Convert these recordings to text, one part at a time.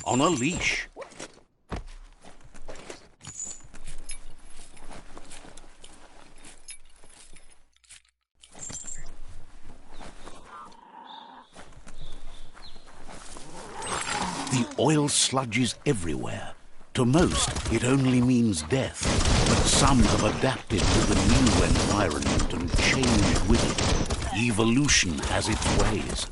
On a leash. The oil sludges everywhere. To most, it only means death, but some have adapted to the new environment and changed with it. Evolution has its ways.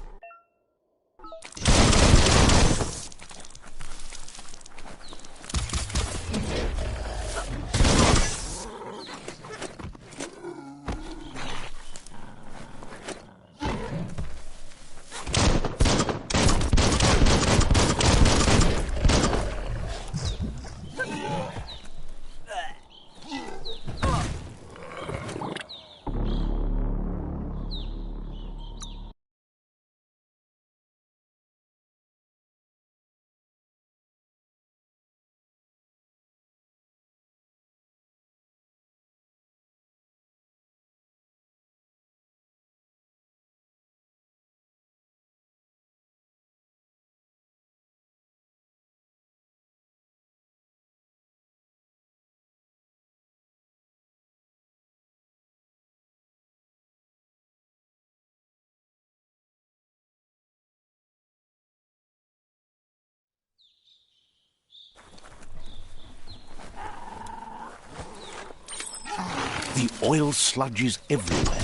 The oil sludges everywhere.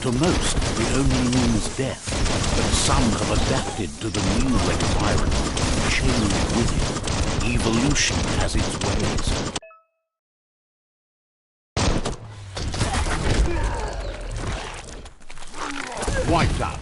To most, it only means death, but some have adapted to the new environment and changed with it. Evolution has its ways. Wiped out.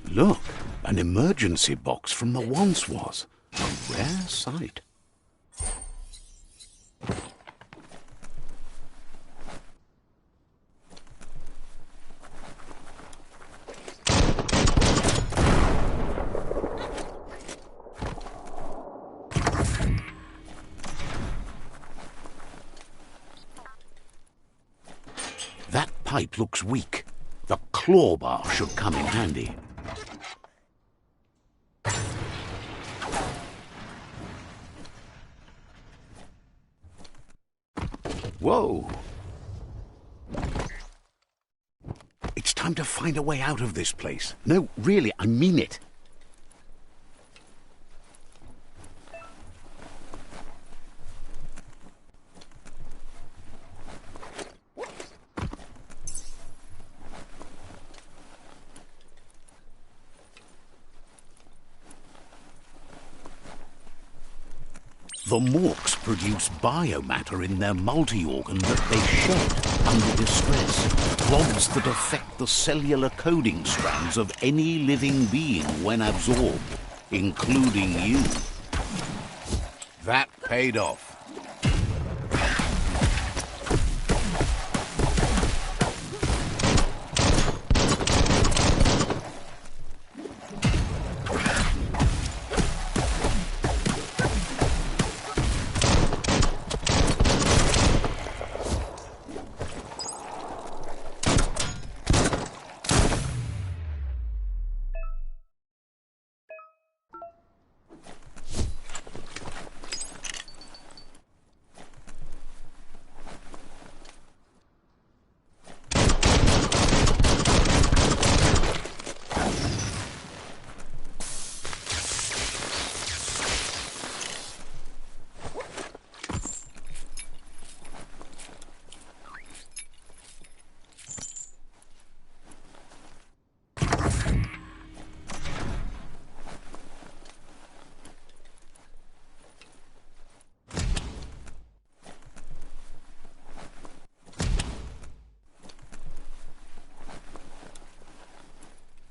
Look, an emergency box from the once was. A rare sight. pipe looks weak. The claw bar should come in handy. Whoa! It's time to find a way out of this place. No, really, I mean it. The morks produce biomatter in their multi-organ that they shed under distress, rods that affect the cellular coding strands of any living being when absorbed, including you. That paid off.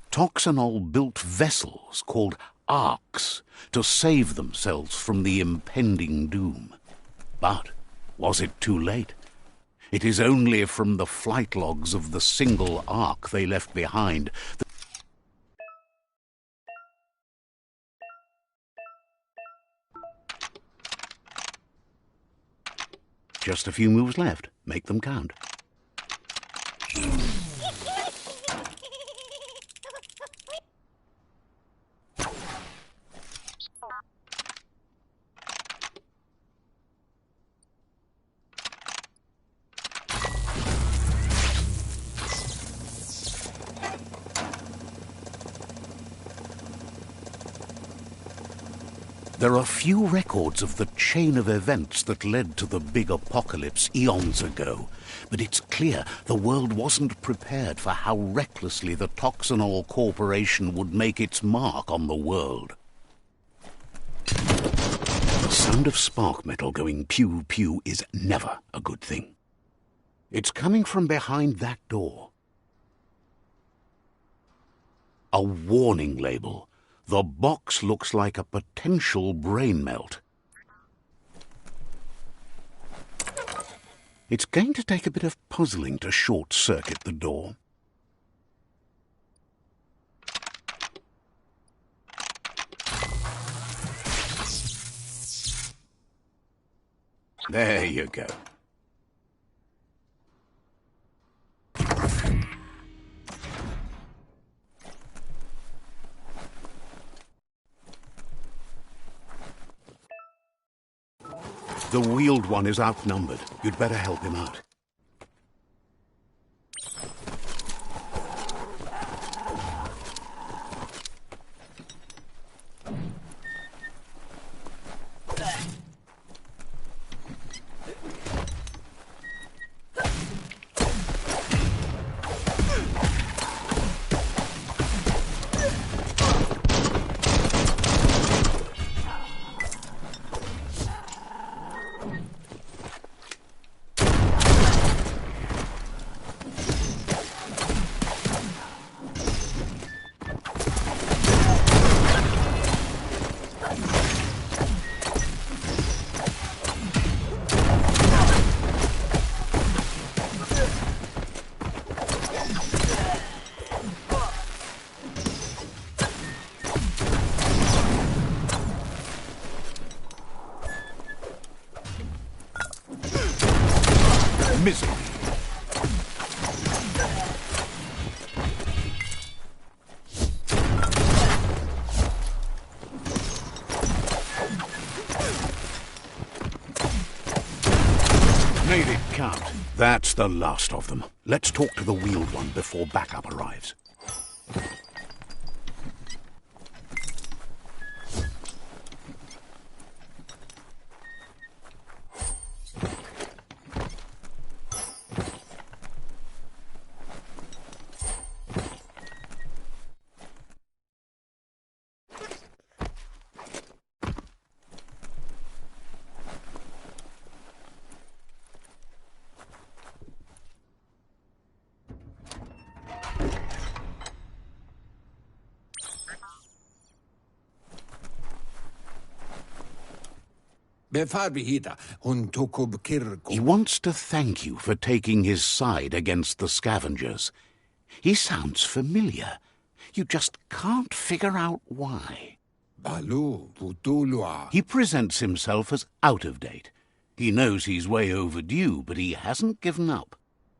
Toxanol built vessels called arks to save themselves from the impending doom. But was it too late? It is only from the flight logs of the single ark they left behind that just a few moves left. Make them count. There are few records of the chain of events that led to the big apocalypse eons ago, but it's clear the world wasn't prepared for how recklessly the Toxanol Corporation would make its mark on the world. The sound of spark metal going pew-pew is never a good thing. It's coming from behind that door. A warning label. The box looks like a potential brain melt. It's going to take a bit of puzzling to short-circuit the door. There you go. The wheeled one is outnumbered. You'd better help him out. Misery. out. That's the last of them. Let's talk to the wheeled one before backup arrives. He wants to thank you for taking his side against the scavengers. He sounds familiar. You just can't figure out why. He presents himself as out of date. He knows he's way overdue, but he hasn't given up.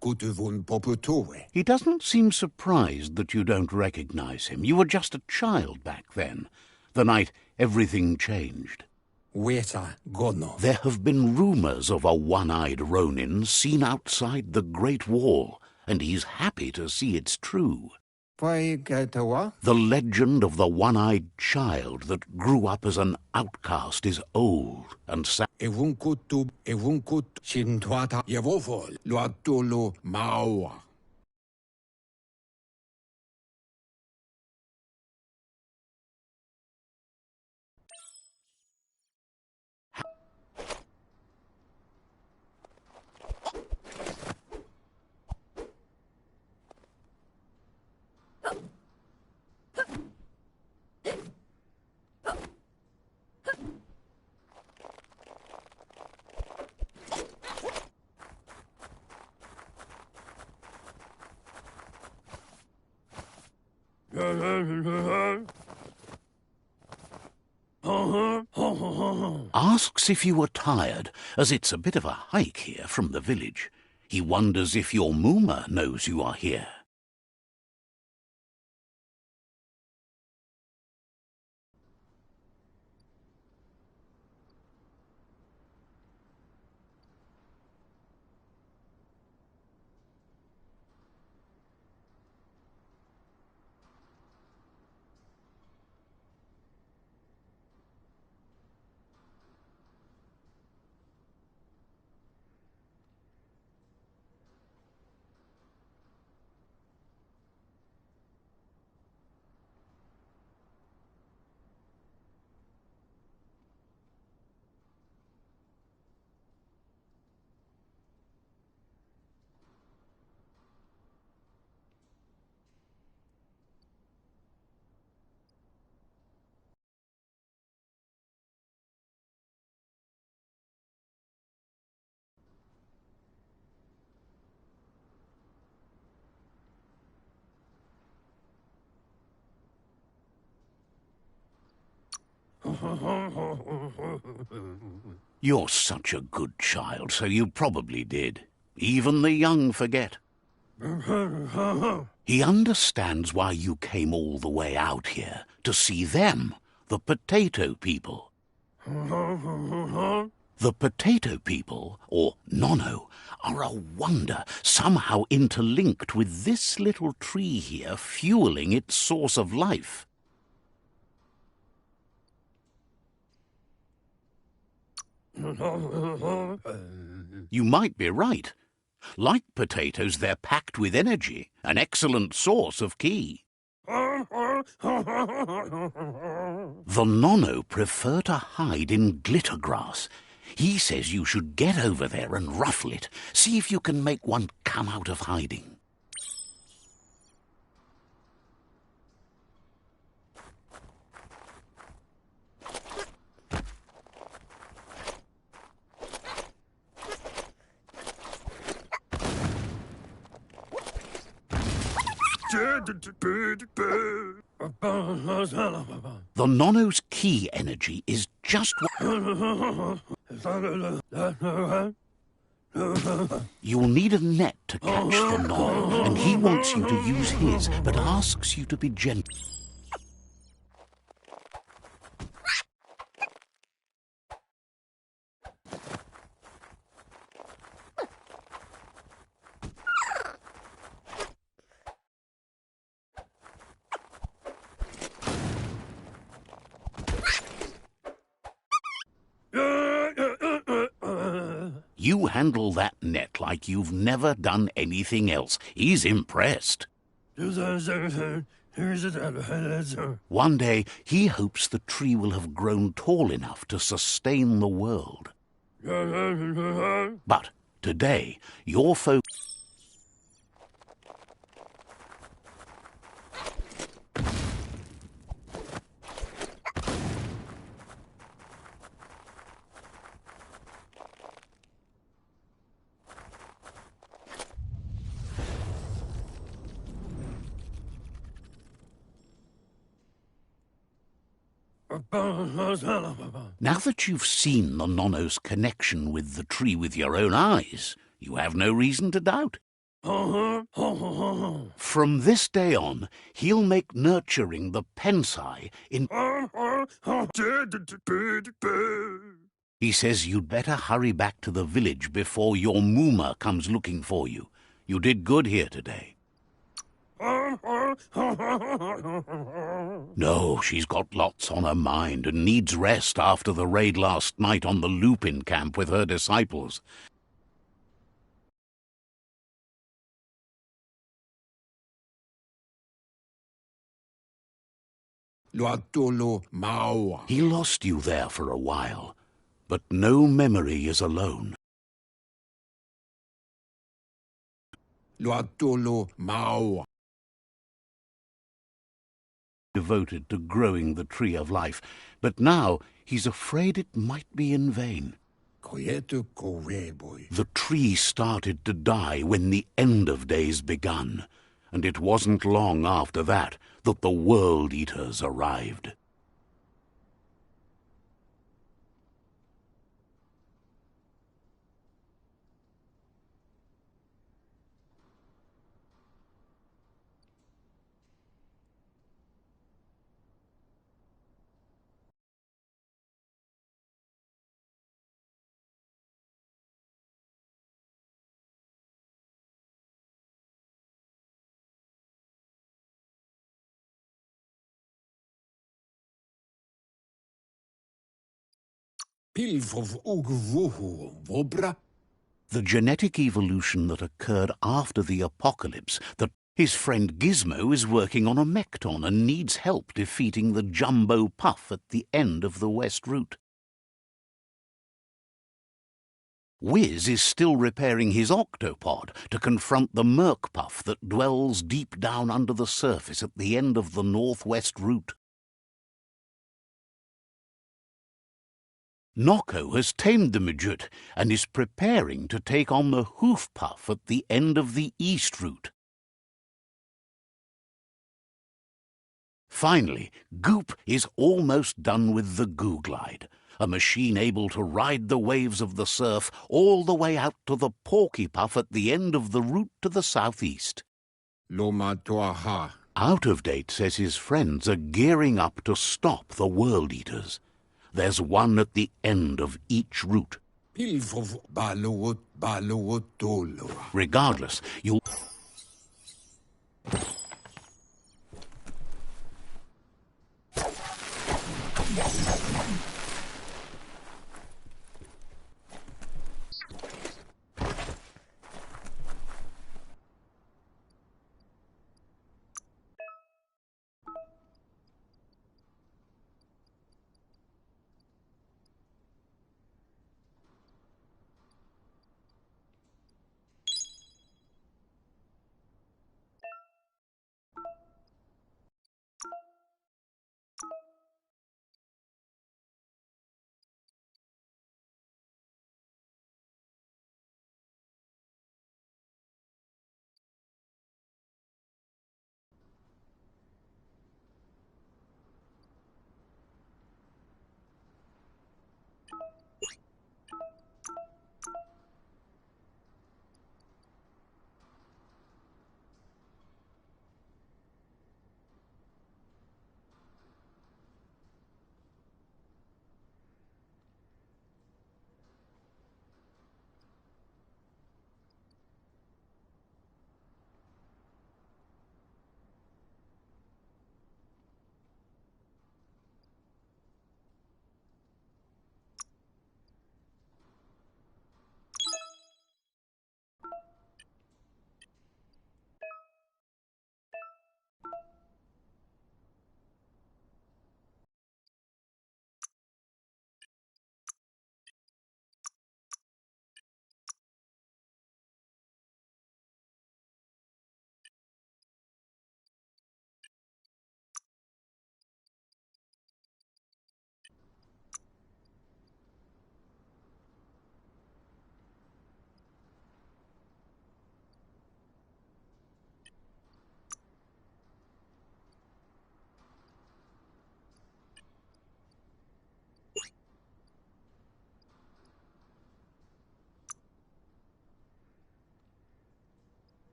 He doesn't seem surprised that you don't recognize him. You were just a child back then, the night everything changed. There have been rumors of a one-eyed Ronin seen outside the Great Wall, and he's happy to see it's true. The legend of the one-eyed child that grew up as an outcast is old and sad. Asks if you are tired, as it's a bit of a hike here from the village. He wonders if your Mooma knows you are here. You're such a good child, so you probably did. Even the young forget. He understands why you came all the way out here, to see them, the potato people. The potato people, or Nono, are a wonder, somehow interlinked with this little tree here, fueling its source of life. You might be right. Like potatoes, they're packed with energy, an excellent source of ki. The Nono prefer to hide in glitter grass. He says you should get over there and ruffle it. See if you can make one come out of hiding. The Nono's ki energy is just what... You'll need a net to catch the Nono, and he wants you to use his, but asks you to be gentle. You handle that net like you've never done anything else. He's impressed. One day, he hopes the tree will have grown tall enough to sustain the world. But today, your folk... Now that you've seen the Nonno's connection with the tree with your own eyes, you have no reason to doubt. From this day on, he'll make nurturing the Pensai in... He says you'd better hurry back to the village before your Mooma comes looking for you. You did good here today. No, she's got lots on her mind and needs rest after the raid last night on the Lupin camp with her disciples. He lost you there for a while, but no memory is alone. Devoted to growing the tree of life, but now he's afraid it might be in vain. The tree started to die when the end of days begun, and it wasn't long after that that the World Eaters arrived. The genetic evolution that occurred after the apocalypse, that his friend Gizmo is working on a Mekton and needs help defeating the Jumbo Puff at the end of the West Route. Wiz is still repairing his octopod to confront the Merc Puff that dwells deep down under the surface at the end of the Northwest Route. Nocco has tamed the Midget and is preparing to take on the Hoof Puff at the end of the East Route. Finally, Goop is almost done with the Goo Glide, a machine able to ride the waves of the surf all the way out to the Porky Puff at the end of the route to the southeast. Out of Date says his friends are gearing up to stop the World Eaters. There's one at the end of each route. Regardless, you'll...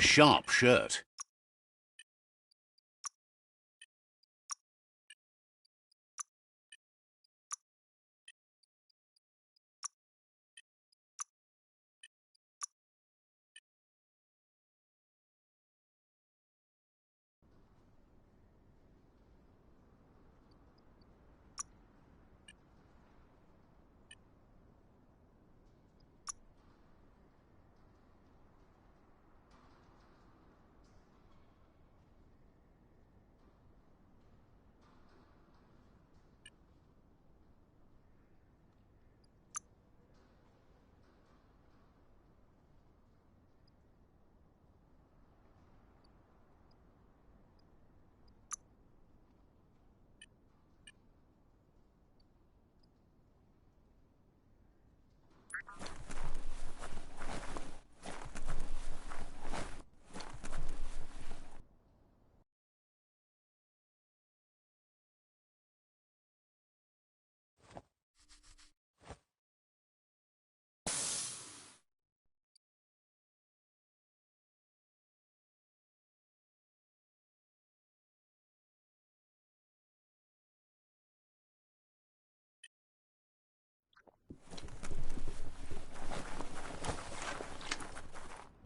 Sharp shirt.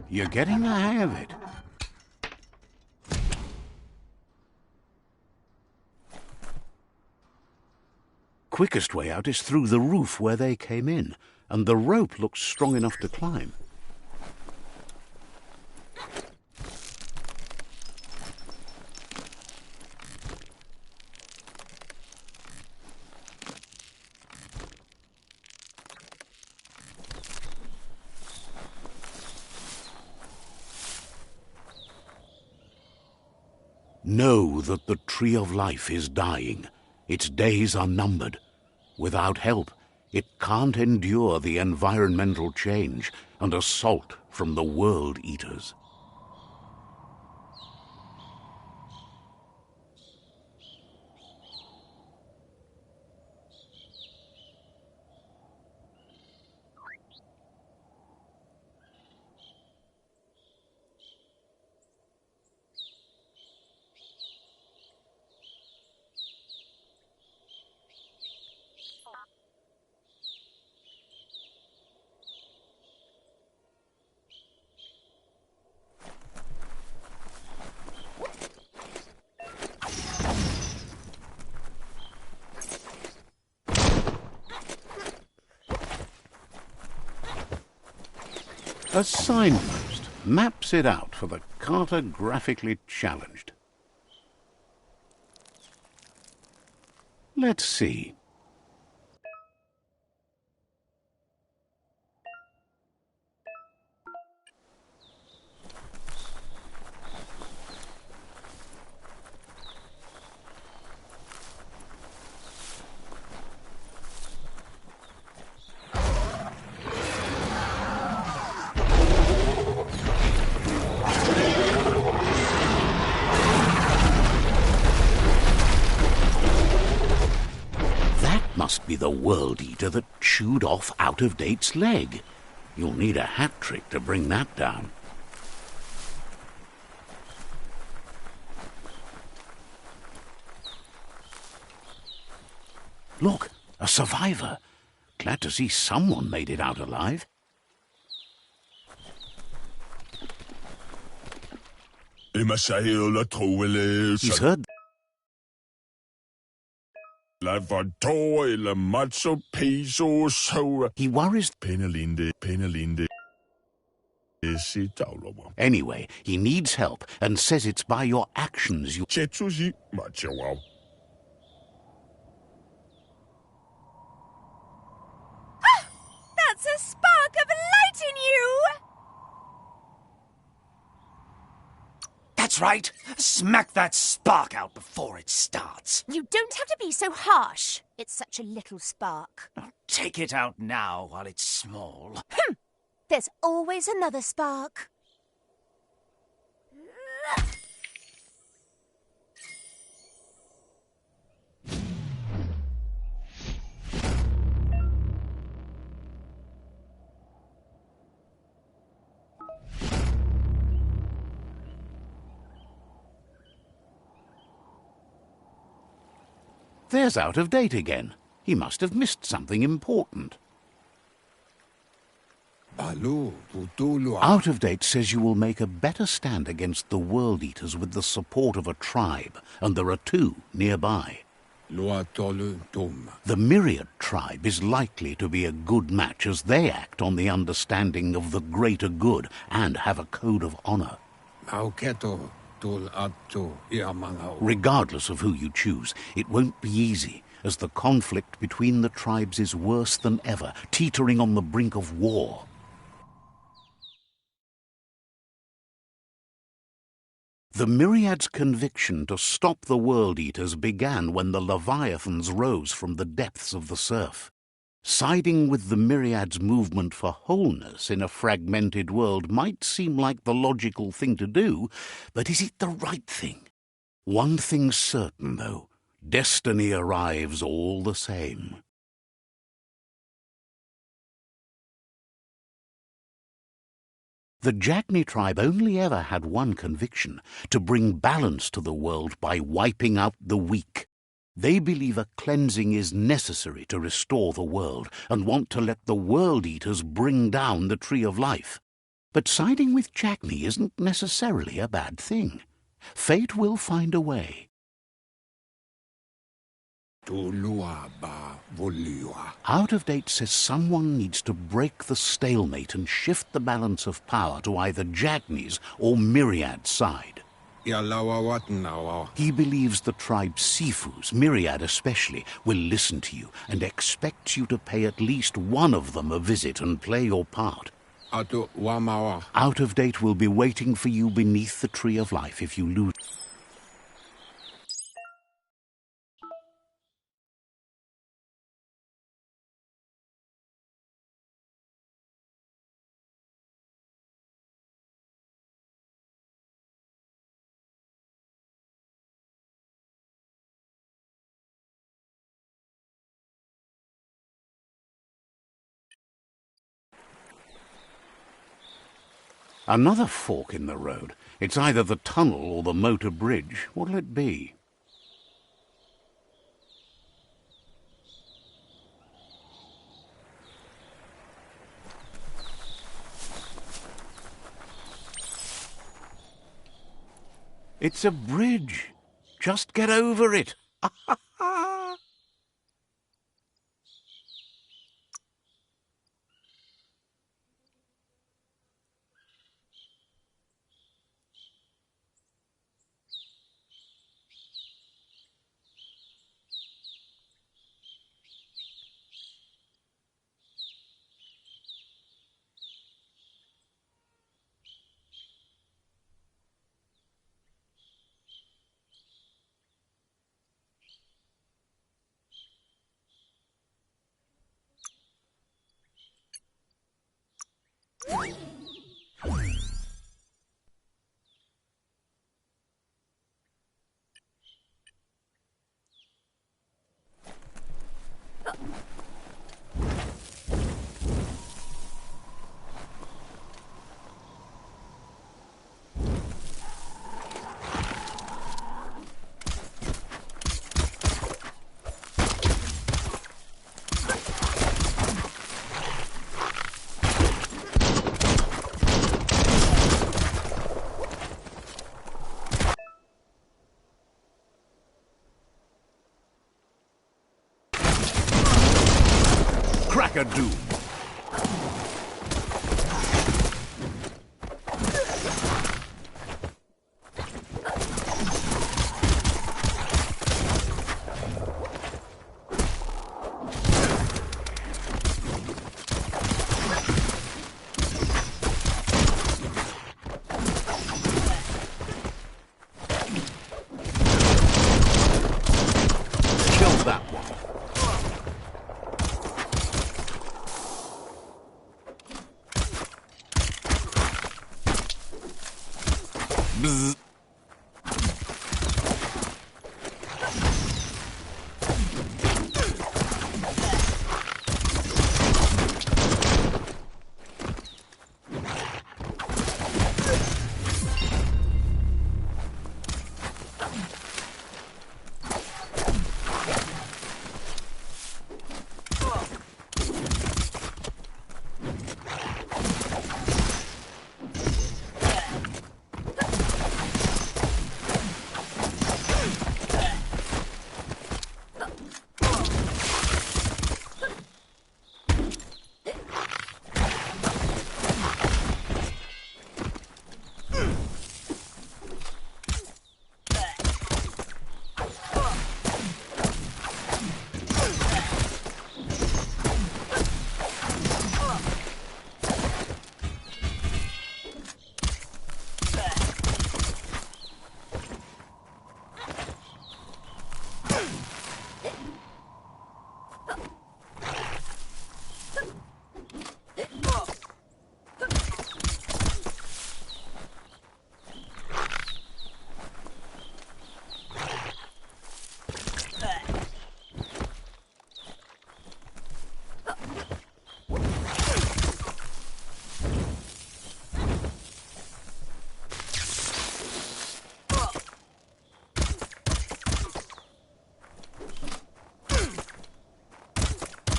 You're getting the hang of it. Quickest way out is through the roof where they came in, and the rope looks strong enough to climb. Know that the tree of life is dying. Its days are numbered. Without help, it can't endure the environmental change and assault from the world eaters. A signpost maps it out for the cartographically challenged. Let's see. Must be the world eater that chewed off Out-of-Date's leg. You'll need a hat trick to bring that down. Look, a survivor. Glad to see someone made it out alive. He's heard. He worries. Anyway, he needs help and says it's by your actions you... That's a spark of light in you! That's right. Smack that spark out before it starts. You don't have to be so harsh. It's such a little spark. Now, take it out now while it's small. There's always another spark. There's Out of Date again. He must have missed something important. Out of Date says you will make a better stand against the World Eaters with the support of a tribe, and there are 2 nearby. The Myriad tribe is likely to be a good match, as they act on the understanding of the greater good and have a code of honor. Regardless of who you choose, it won't be easy, as the conflict between the tribes is worse than ever, teetering on the brink of war. The Myriad's conviction to stop the World Eaters began when the Leviathans rose from the depths of the surf. Siding with the Myriad's movement for wholeness in a fragmented world might seem like the logical thing to do, but is it the right thing? One thing's certain, though. Destiny arrives all the same. The Jagni tribe only ever had one conviction: to bring balance to the world by wiping out the weak. They believe a cleansing is necessary to restore the world, and want to let the World Eaters bring down the Tree of Life. But siding with Jagni isn't necessarily a bad thing. Fate will find a way. Out of Date says someone needs to break the stalemate and shift the balance of power to either Jagni's or Myriad's side. He believes the tribe Sifus, Myriad especially, will listen to you and expects you to pay at least one of them a visit and play your part. Out of Date will be waiting for you beneath the Tree of Life if you lose. Another fork in the road. It's either the tunnel or the motor bridge. What'll it be? It's a bridge. Just get over it. Doom. Kill that one.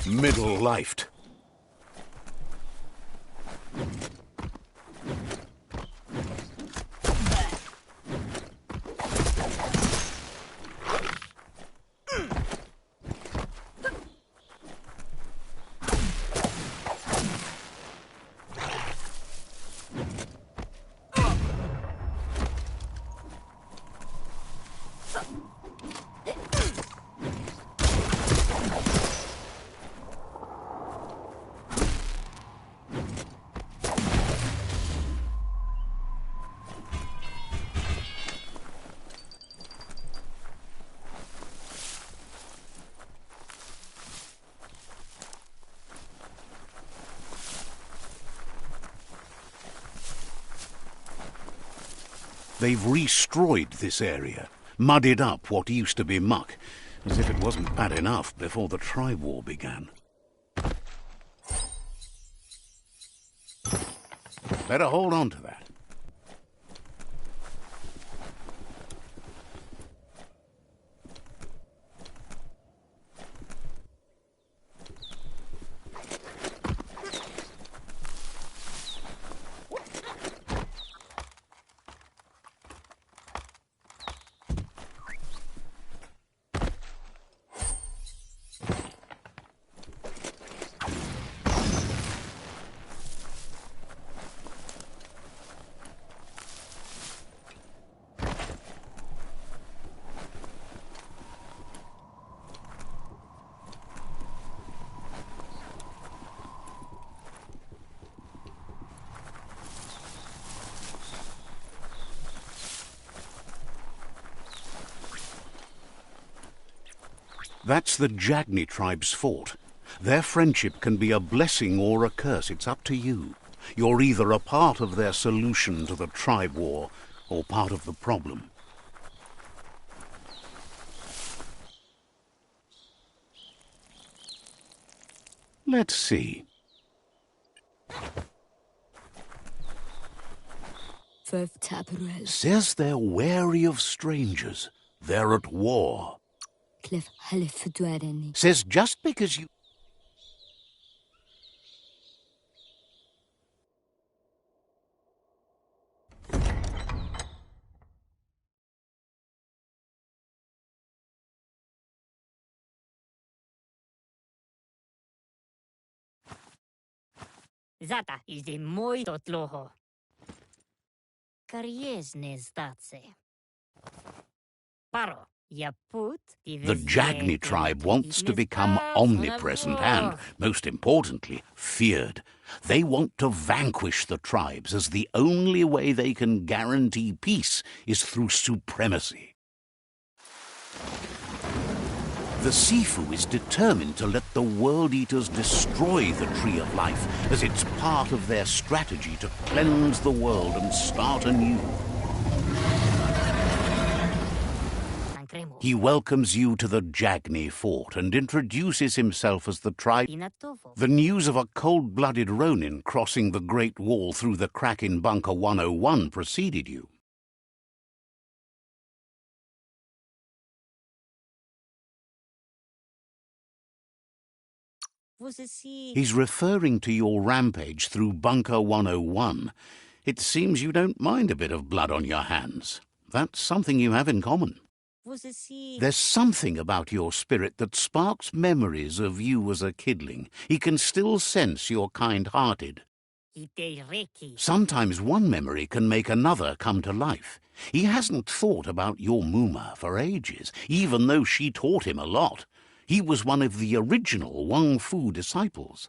Middle-lifed. They've re-strewed this area, muddied up what used to be muck, as if it wasn't bad enough before the tribe war began. Better hold on to that. That's the Jagni tribe's fort. Their friendship can be a blessing or a curse. It's up to you. You're either a part of their solution to the tribe war or part of the problem. Let's see. Says they're wary of strangers. They're at war. Says just because you... Zata idzie muito dlouho. Kariezne zdace. Paro, ja put The Jagni tribe wants to become omnipresent and, most importantly, feared. They want to vanquish the tribes, as the only way they can guarantee peace is through supremacy. The Sifu is determined to let the World Eaters destroy the Tree of Life, as it's part of their strategy to cleanse the world and start anew. He welcomes you to the Jagni fort and introduces himself as the tribe. The news of a cold-blooded Ronin crossing the Great Wall through the crack in Bunker 101 preceded you. He's referring to your rampage through Bunker 101. It seems you don't mind a bit of blood on your hands. That's something you have in common. There's something about your spirit that sparks memories of you as a kidling. He can still sense you're kind-hearted. Sometimes one memory can make another come to life. He hasn't thought about your Muma for ages, even though she taught him a lot. He was one of the original Wang Fu disciples.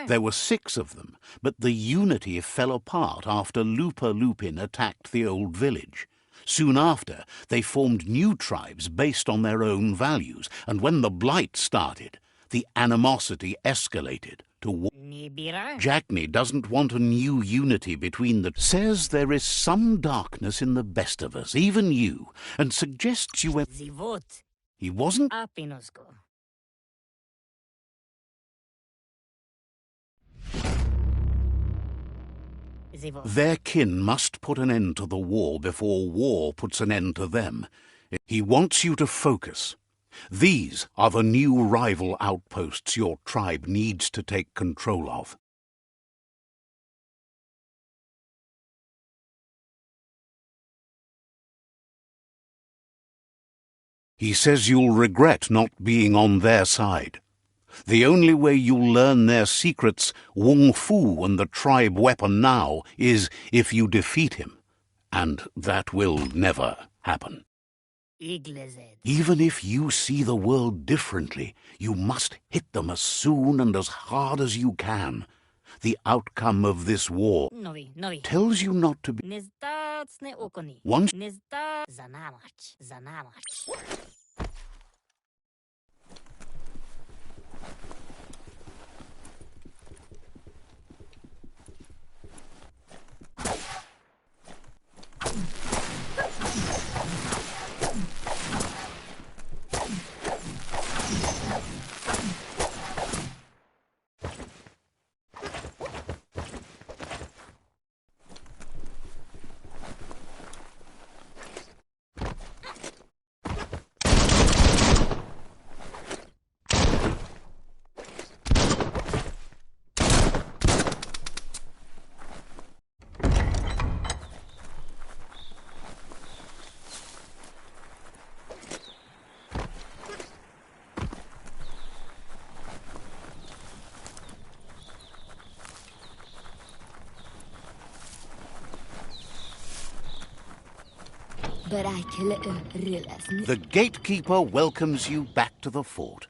There were 6 of them, but the unity fell apart after Lupa Lupin attacked the old village. Soon after, they formed new tribes based on their own values, and when the Blight started, the animosity escalated to war. Jagni doesn't want a new unity between the... Says there is some darkness in the best of us, even you, and suggests you... He wasn't... Zivo. Their kin must put an end to the war before war puts an end to them. He wants you to focus. These are the new rival outposts your tribe needs to take control of. He says you'll regret not being on their side. The only way you'll learn their secrets, Wung Fu and the tribe weapon now, is if you defeat him. And that will never happen. Iglezed. Even if you see the world differently, you must hit them as soon and as hard as you can. The outcome of this war Novi. tells you not to be... Nezdatsne okoni. Once... Nezda zanamach. The gatekeeper welcomes you back to the fort.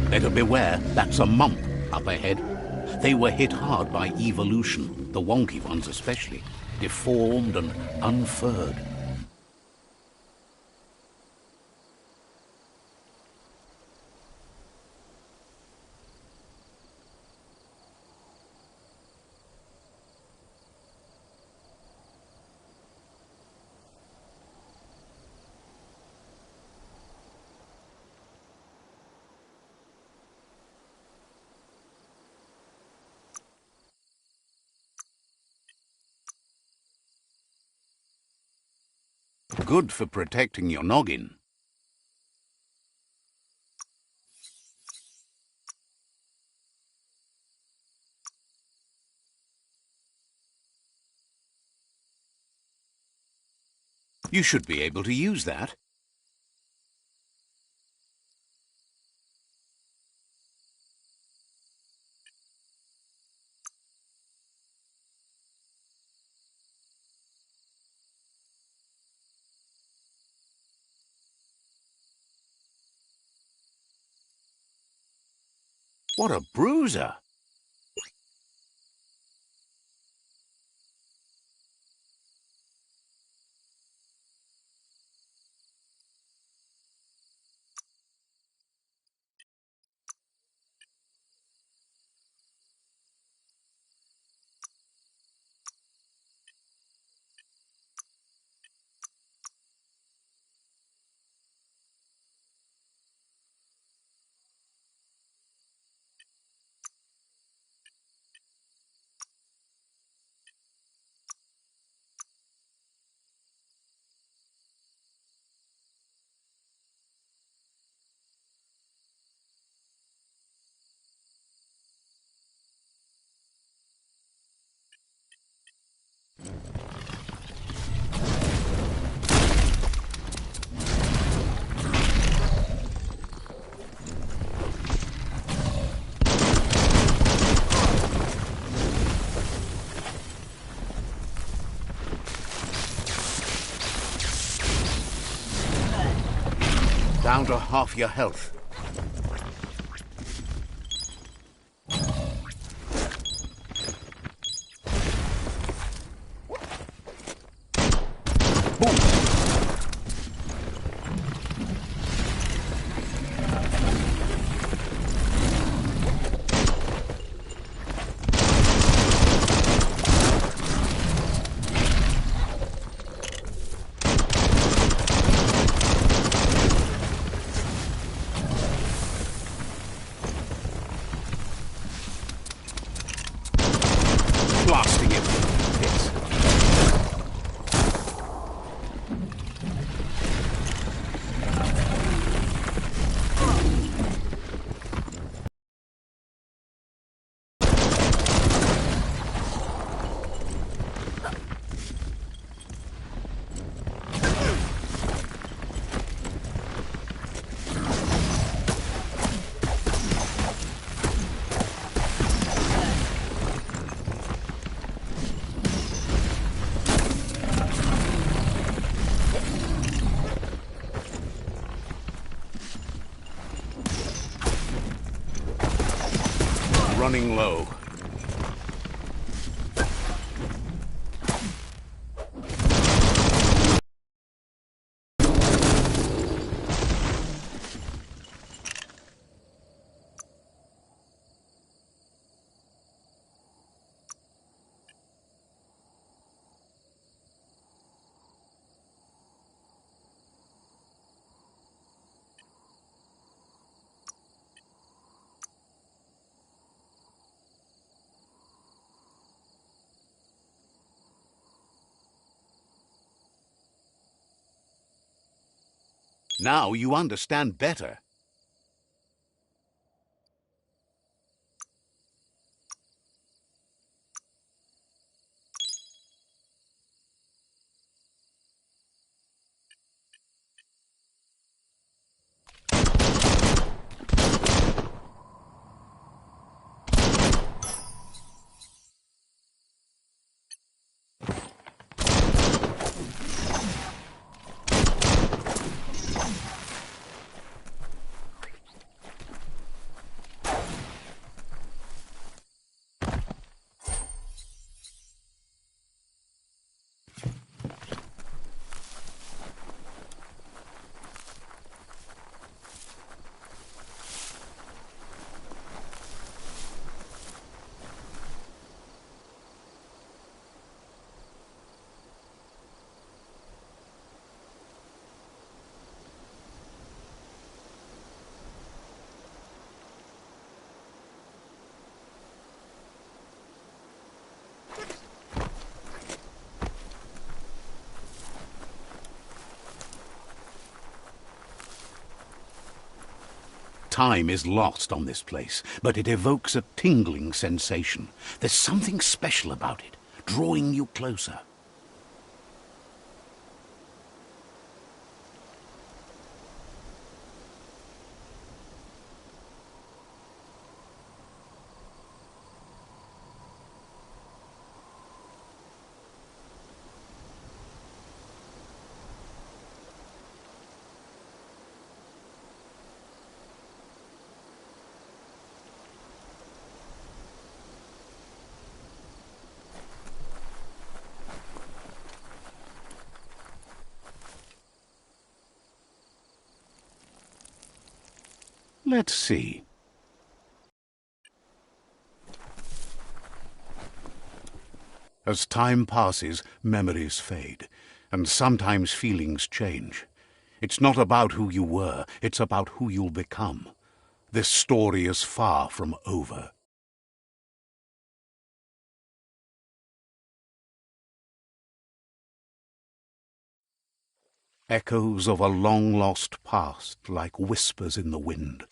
Better beware, that's a mump up ahead. They were hit hard by evolution, the wonky ones especially, deformed and unfurred. Good for protecting your noggin. You should be able to use that. What a bruiser! Down to half your health. Blasting it with bits. Running low. Now you understand better. Time is lost on this place, but it evokes a tingling sensation. There's something special about it, drawing you closer. Let's see. As time passes, memories fade, and sometimes feelings change. It's not about who you were, it's about who you'll become. This story is far from over. Echoes of a long-lost past, like whispers in the wind.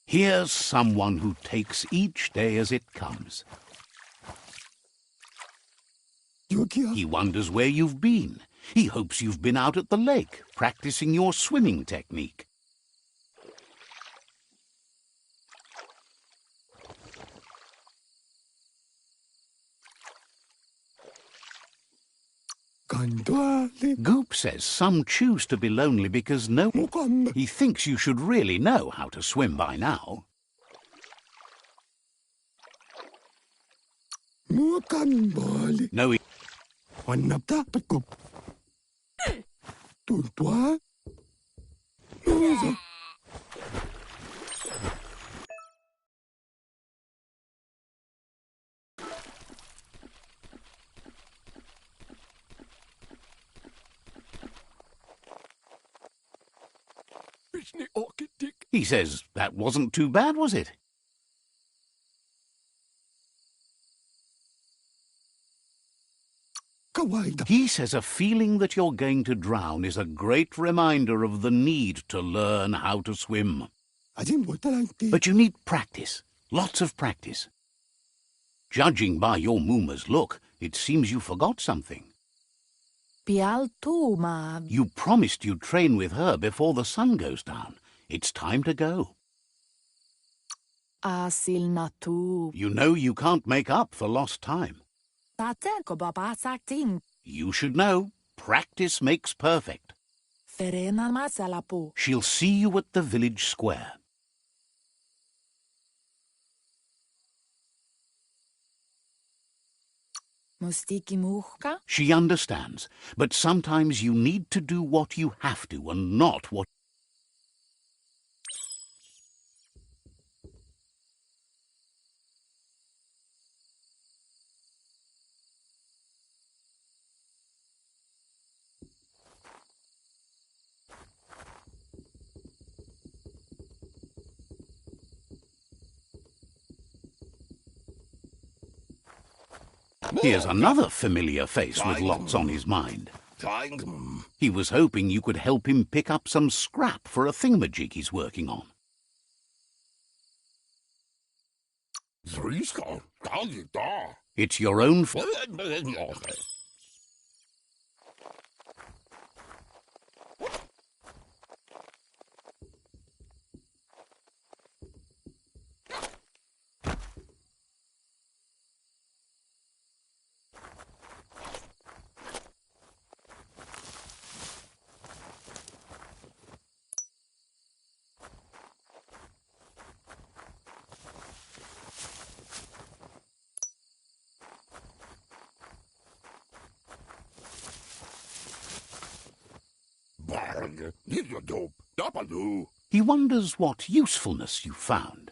Here's someone who takes each day as it comes. He wonders where you've been. He hopes you've been out at the lake, practicing your swimming technique. Goop says some choose to be lonely because he thinks you should really know how to swim by now. No, he says that wasn't too bad, was it? He says a feeling that you're going to drown is a great reminder of the need to learn how to swim. But you need practice, lots of practice. Judging by your Mooma's look, it seems you forgot something. You promised you'd train with her before the sun goes down. It's time to go. You know you can't make up for lost time. You should know, practice makes perfect. She'll see you at the village square. She understands, but sometimes you need to do what you have to and not what... Here's another familiar face with lots on his mind. He was hoping you could help him pick up some scrap for a thingamajig he's working on. It's your own fault. He wonders what usefulness you found.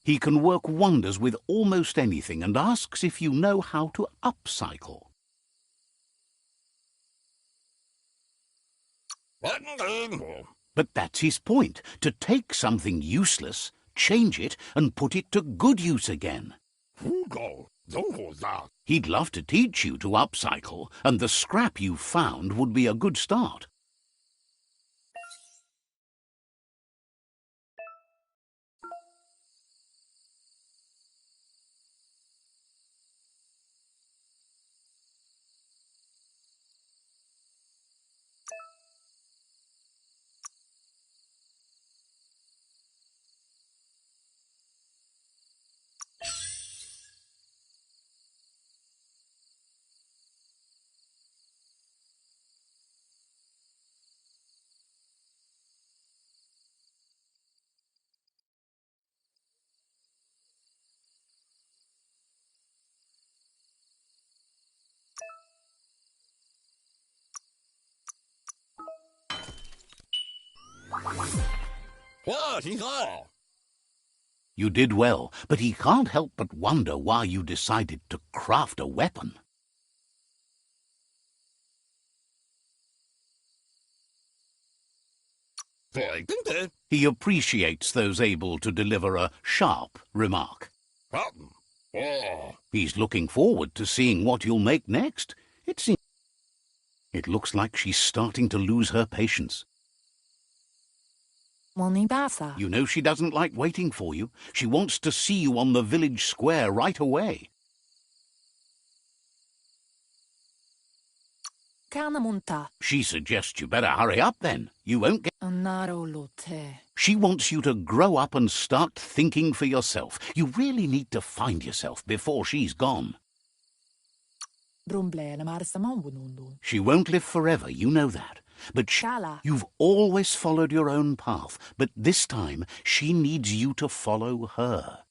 He can work wonders with almost anything and asks if you know how to upcycle. But that's his point, to take something useless, change it and put it to good use again. He'd love to teach you to upcycle, and the scrap you found would be a good start. You did well, but he can't help but wonder why you decided to craft a weapon. He appreciates those able to deliver a sharp remark. He's looking forward to seeing what you'll make next. It looks like she's starting to lose her patience. You know she doesn't like waiting for you. She wants to see you on the village square right away. She suggests you better hurry up then. You won't get... She wants you to grow up and start thinking for yourself. You really need to find yourself before she's gone. She won't live forever, you know that. But you've always followed your own path. But this time, she needs you to follow her.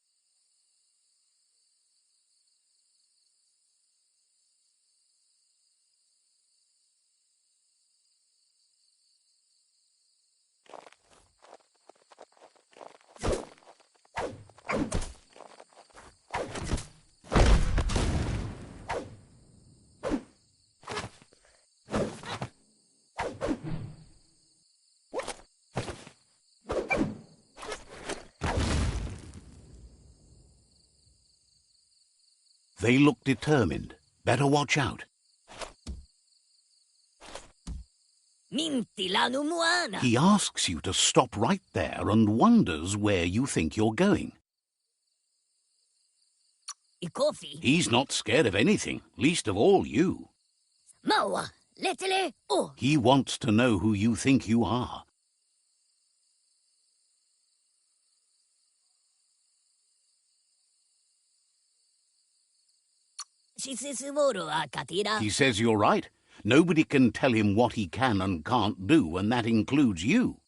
They look determined. Better watch out. He asks you to stop right there and wonders where you think you're going. He's not scared of anything, least of all you. He wants to know who you think you are. He says you're right. Nobody can tell him what he can and can't do, and that includes you.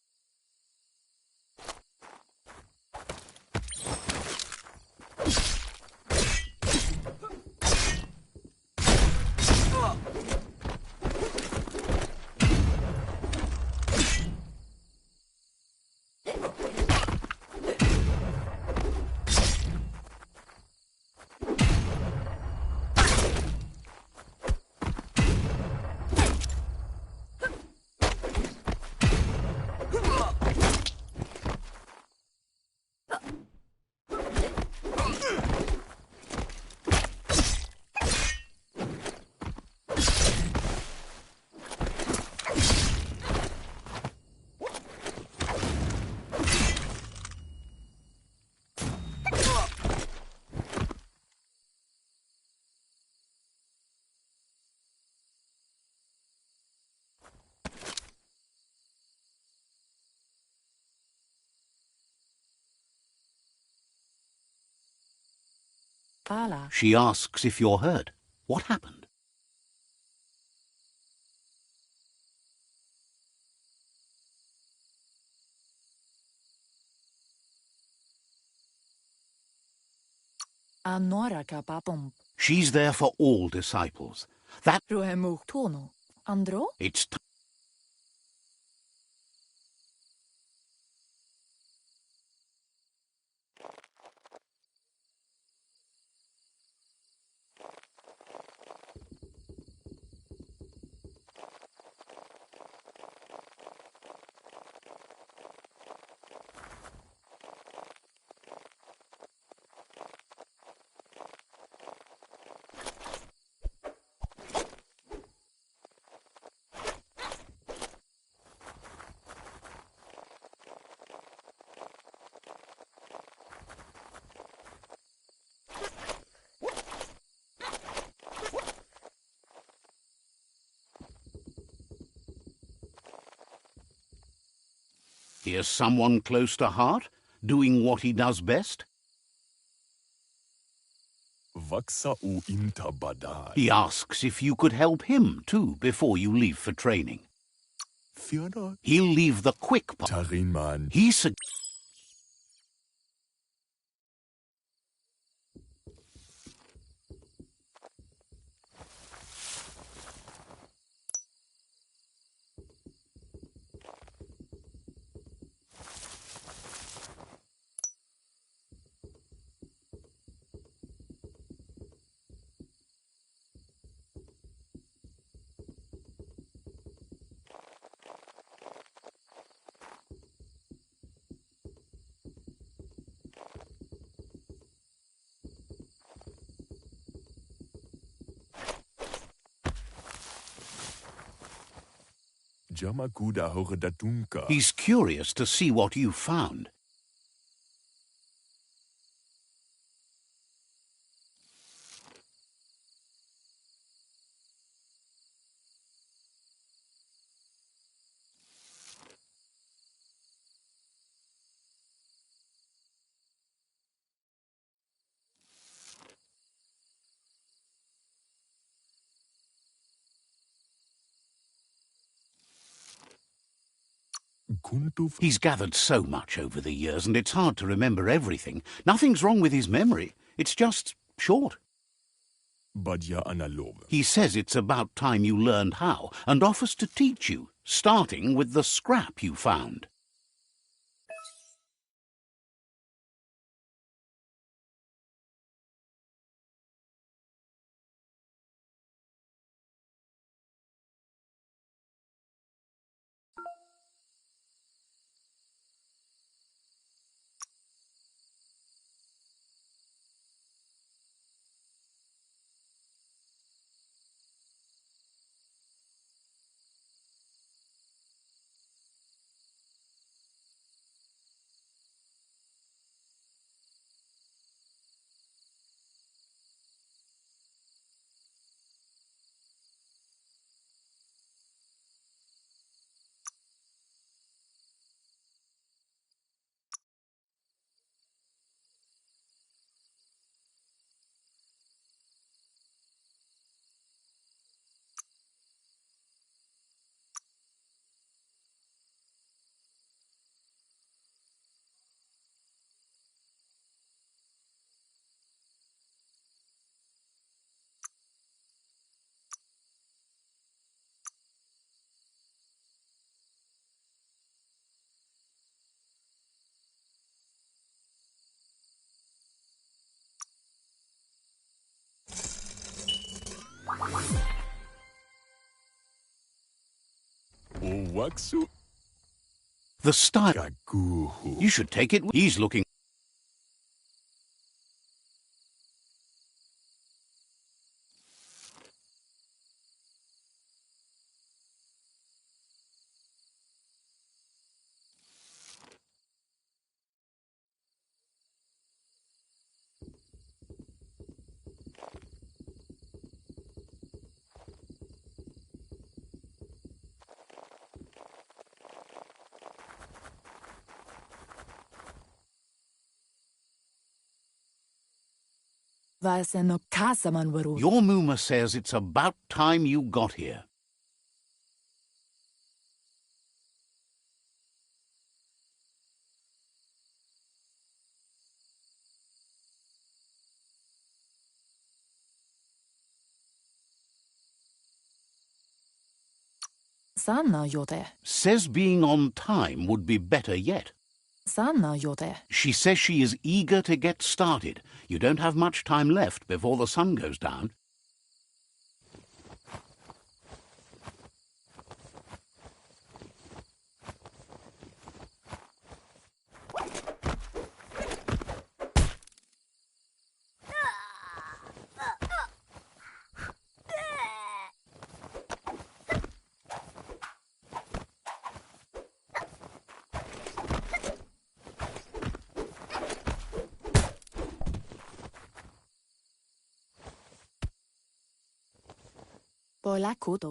She asks if you're hurt. What happened? She's there for all disciples. It's Here's someone close to heart, doing what he does best. He asks if you could help him, too, before you leave for training. He'll leave the quick part. He Jamakuda Horedatunka. He's curious to see what you found. He's gathered so much over the years, and it's hard to remember everything. Nothing's wrong with his memory. It's just short. Badja Analove. He says it's about time you learned how, and offers to teach you, starting with the scrap you found. Owaksu The style. Kaguhu. You should take it. He's looking. Your Muma says it's about time you got here. Says being on time would be better yet. She says she is eager to get started. You don't have much time left before the sun goes down.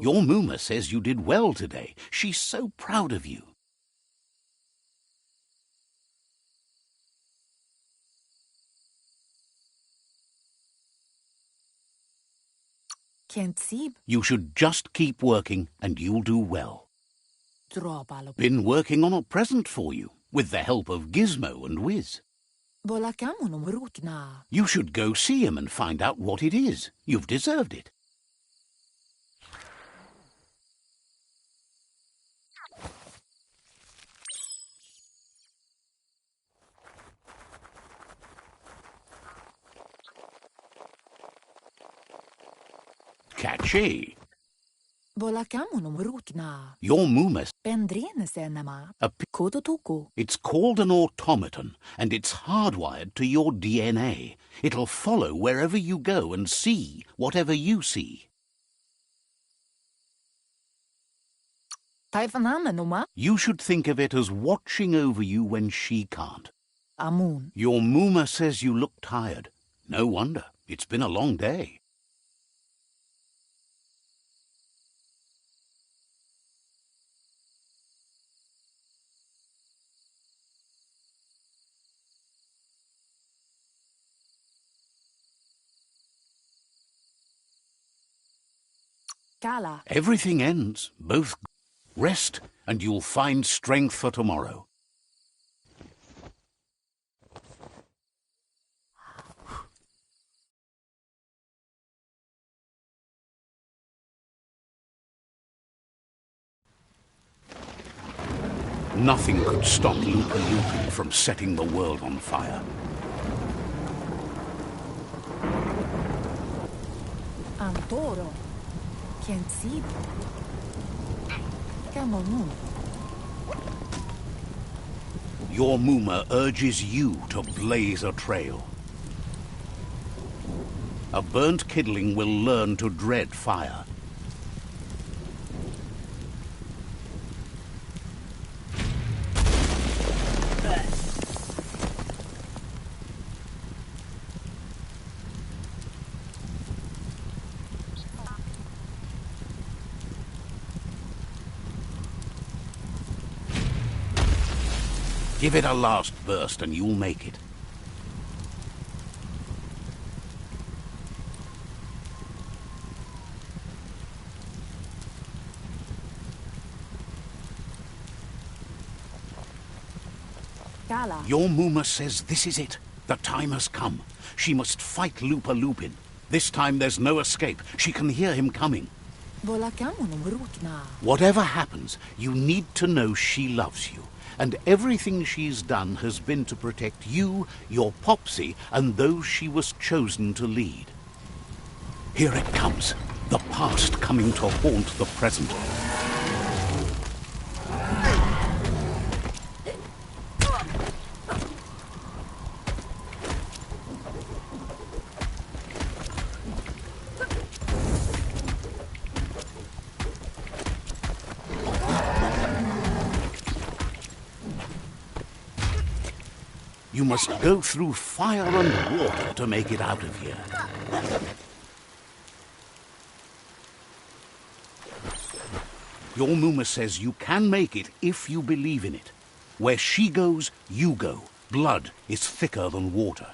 Your Muma says you did well today. She's so proud of you. You should just keep working and you'll do well. Been working on a present for you, with the help of Gizmo and Wiz. You should go see him and find out what it is. You've deserved it. Catchy. Your Muma. It's called an automaton, and it's hardwired to your DNA. It'll follow wherever you go and see whatever you see. Numa? You should think of it as watching over you when she can't. Amun. Your Mooma says you look tired. No wonder. It's been a long day. Kala. Everything ends. Both rest, and you'll find strength for tomorrow. Nothing could stop Lupa Lupin from setting the world on fire. Antoro. Can't see. Kamamun. Your Mooma urges you to blaze a trail. A burnt kidling will learn to dread fire. Give it a last burst and you'll make it. Kala. Your Mooma says this is it. The time has come. She must fight Lupa Lupin. This time there's no escape. She can hear him coming. Bola kamun urukna. Whatever happens, you need to know she loves you. And everything she's done has been to protect you, your Popsy, and those she was chosen to lead. Here it comes. The past coming to haunt the present. You must go through fire and water to make it out of here. Your Mooma says you can make it if you believe in it. Where she goes, you go. Blood is thicker than water.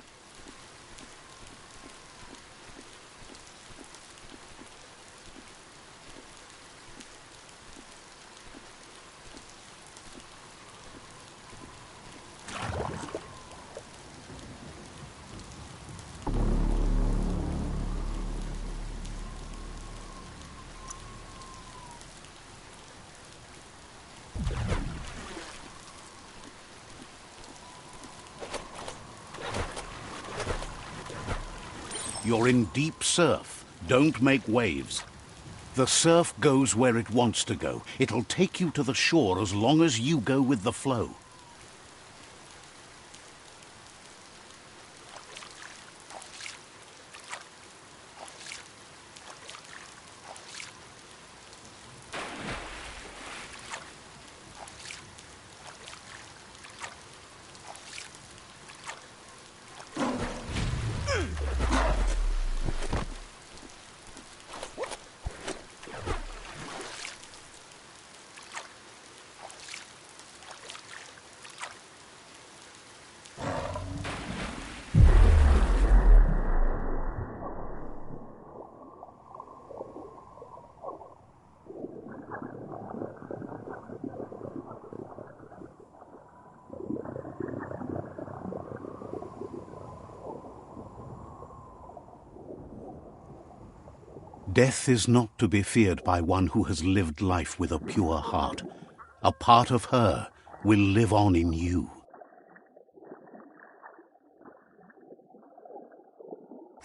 You're in deep surf. Don't make waves. The surf goes where it wants to go. It'll take you to the shore as long as you go with the flow. Death is not to be feared by one who has lived life with a pure heart. A part of her will live on in you.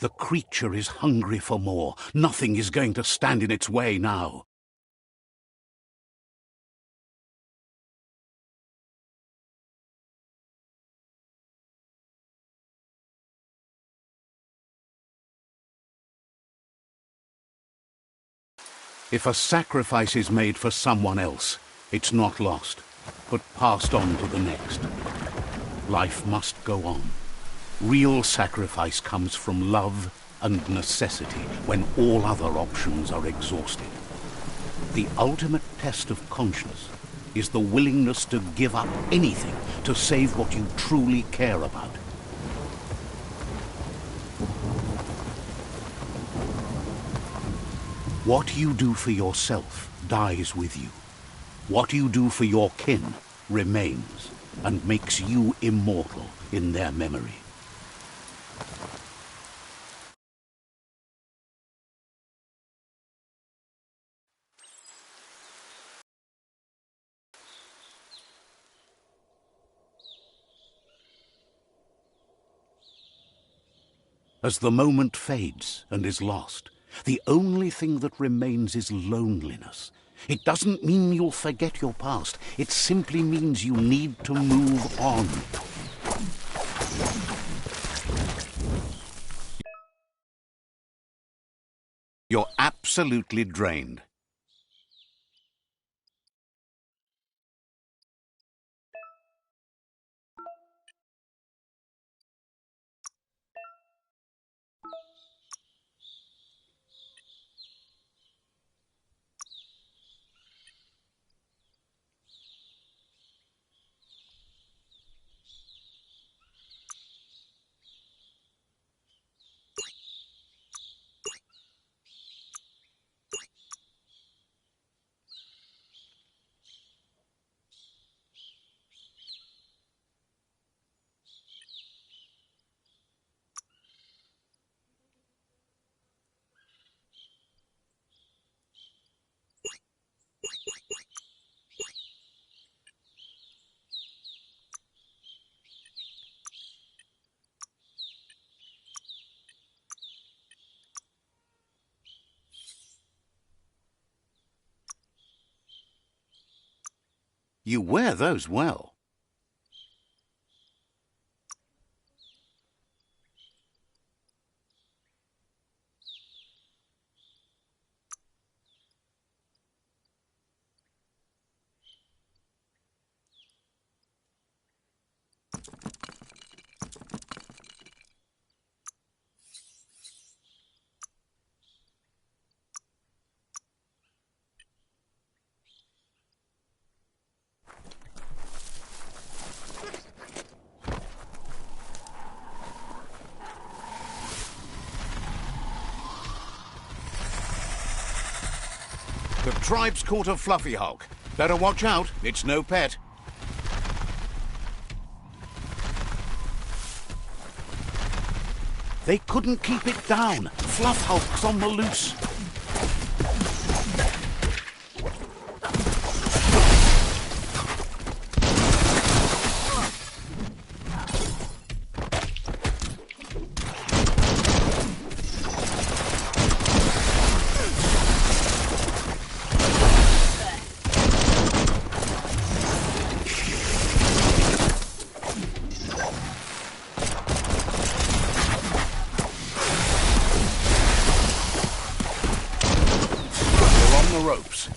The creature is hungry for more. Nothing is going to stand in its way now. If a sacrifice is made for someone else, It's not lost, but passed on to the next. Life must go on. Real sacrifice comes from love and necessity when all other options are exhausted. The ultimate test of conscience is the willingness to give up anything to save what you truly care about. What you do for yourself dies with you. What you do for your kin remains and makes you immortal in their memory. As the moment fades and is lost, the only thing that remains is loneliness. It doesn't mean you'll forget your past. It simply means you need to move on. You're absolutely drained. You wear those well. The tribe's caught a fluffy hulk. Better watch out, it's no pet. They couldn't keep it down. Fluff hulk's on the loose. Ropes.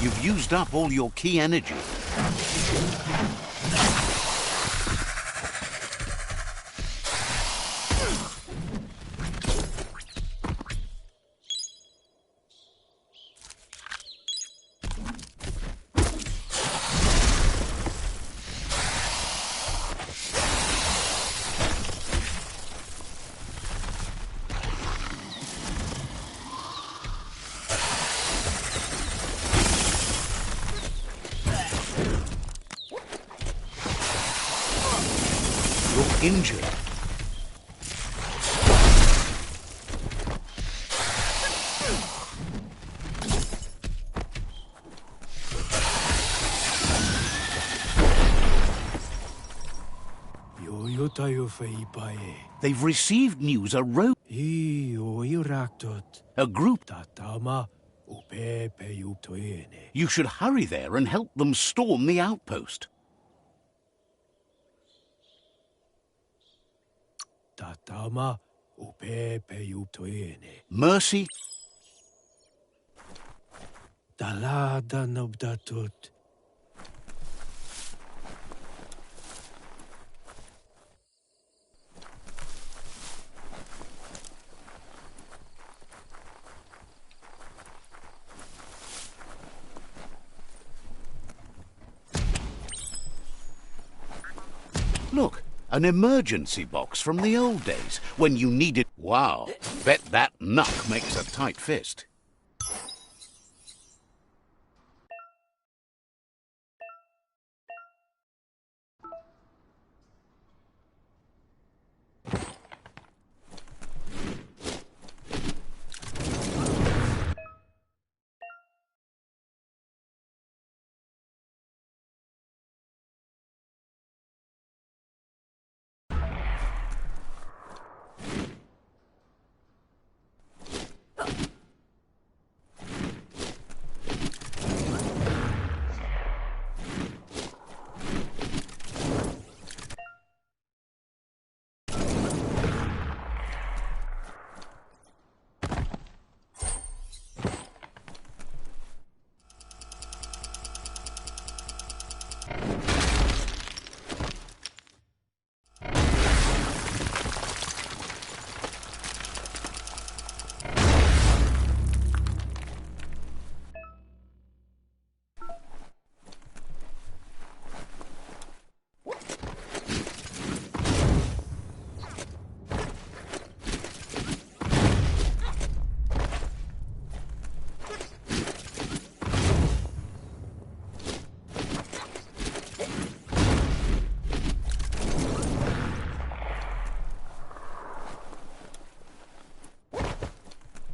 You've used up all your key energy. injured. They've received news a group. You should hurry there and help them storm the outpost. Mercy. Look, an emergency box from the old days, when you needed... Wow, bet that knuck makes a tight fist.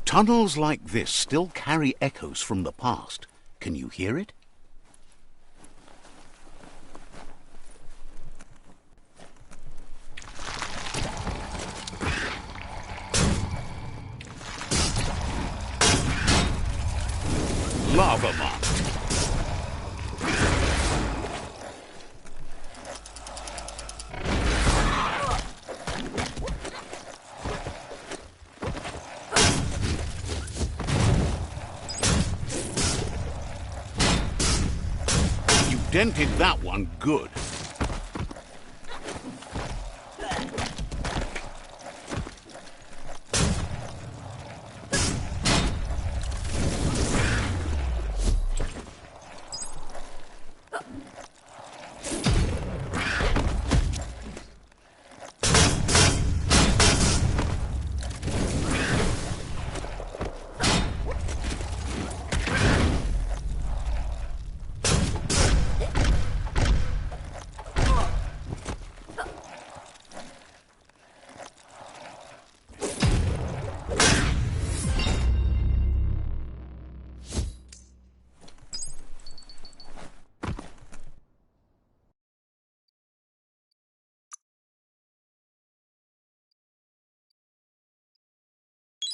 Tunnels like this still carry echoes from the past. Can you hear it? Lava mark. Dented that one good.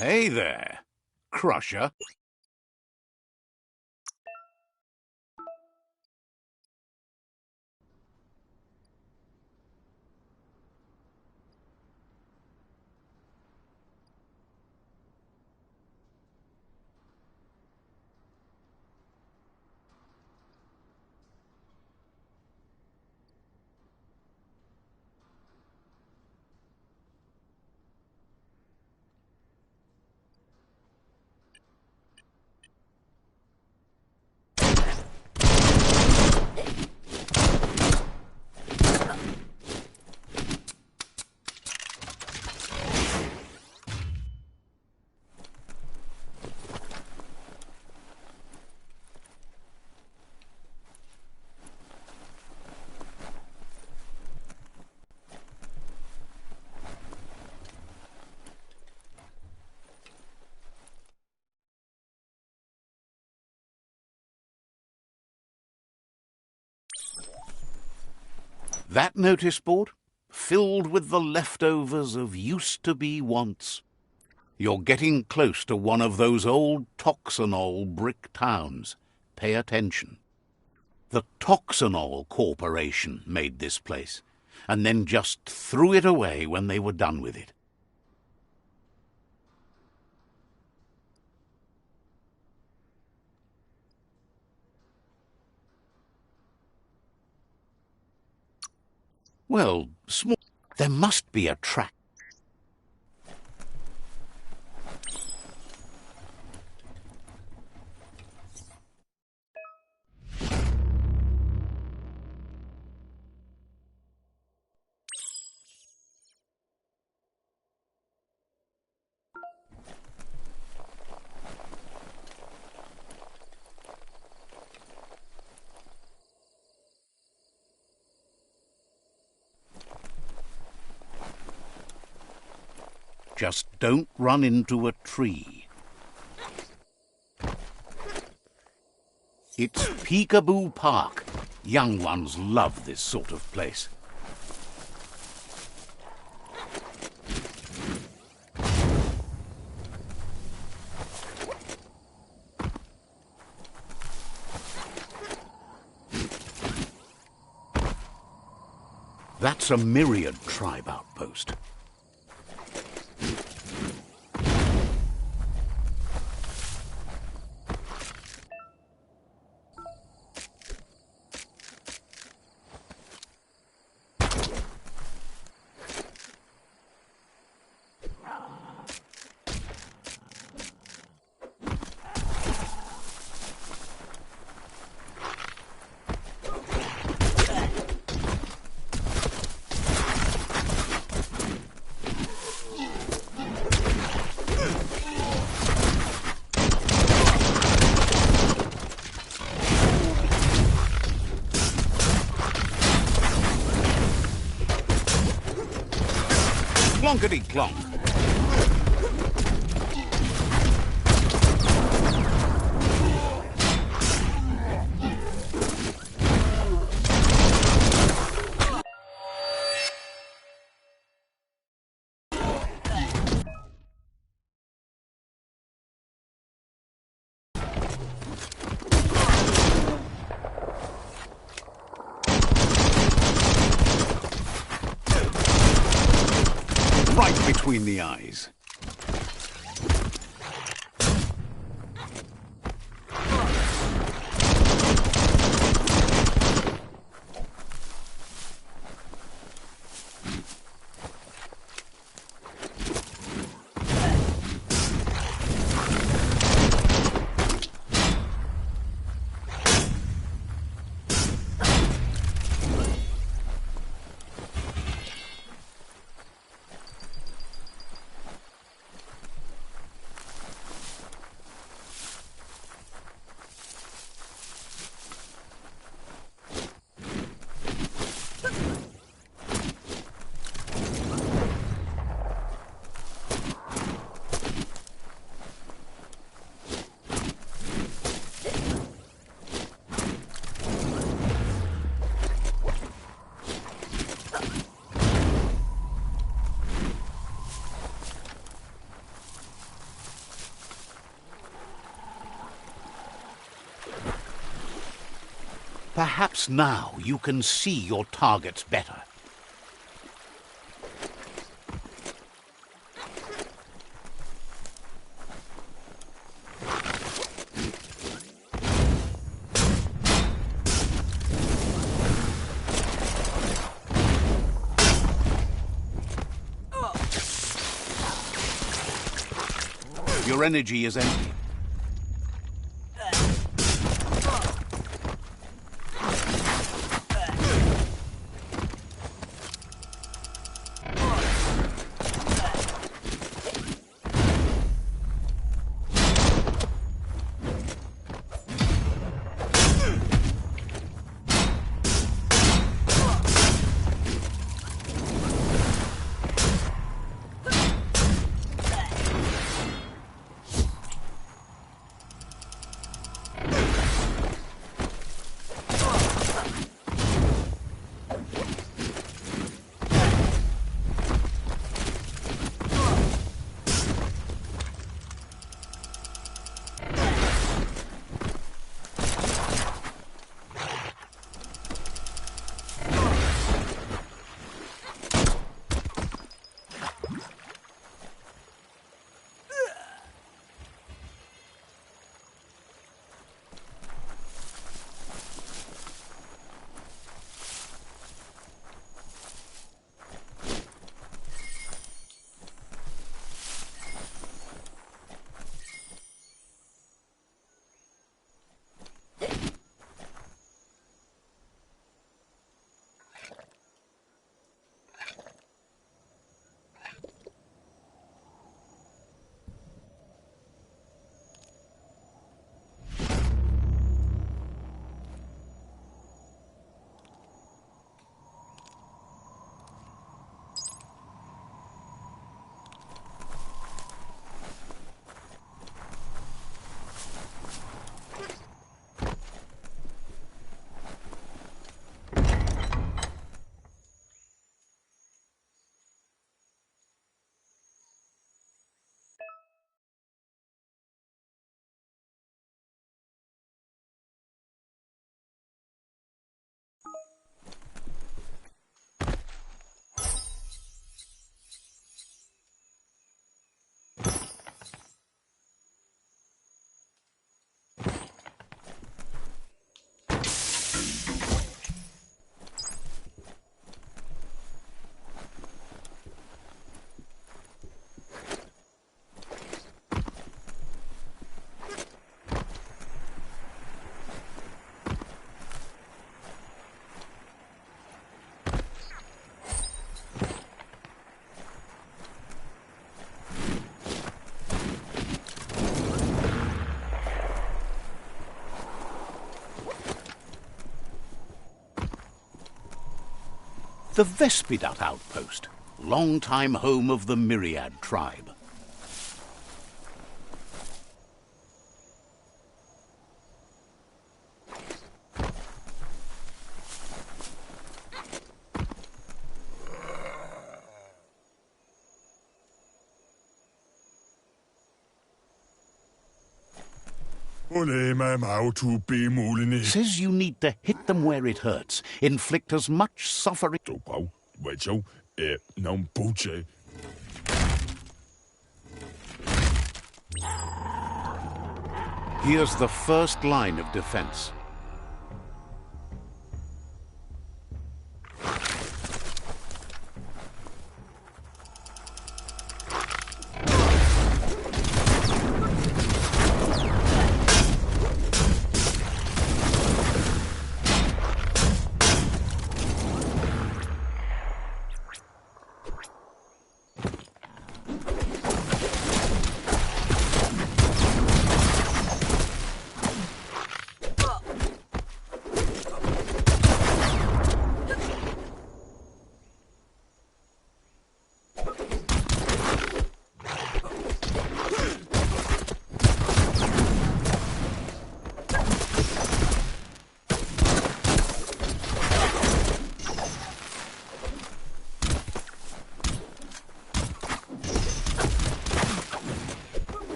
Hey there, Crusher. That notice board, filled with the leftovers of used-to-be wants. You're getting close to one of those old Toxanol brick towns. Pay attention. The Toxanol Corporation made this place, and then just threw it away when they were done with it. Well, small. There must be a track. Just don't run into a tree. It's Peekaboo Park. Young ones love this sort of place. That's a Myriad tribe outpost. Clonkety-clonk. Right between the eyes. Perhaps now you can see your targets better. Your energy is empty. The Vespidut outpost, long-time home of the Myriad tribe. Says you need to hit them where it hurts, inflict as much suffering. Here's the first line of defense.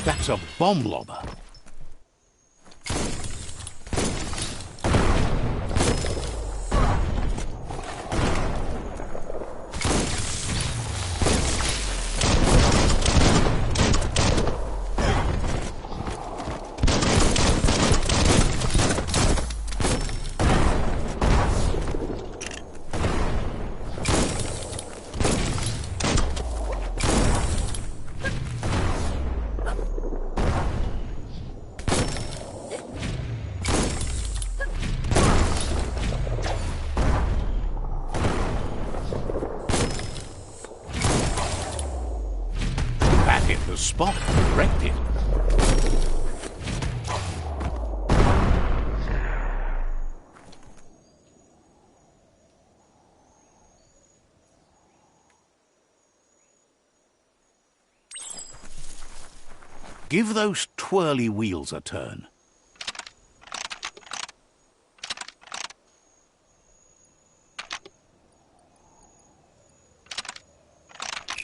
That's a bomb lobber. The spot wrecked it. Give those twirly wheels a turn.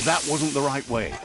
That wasn't the right way.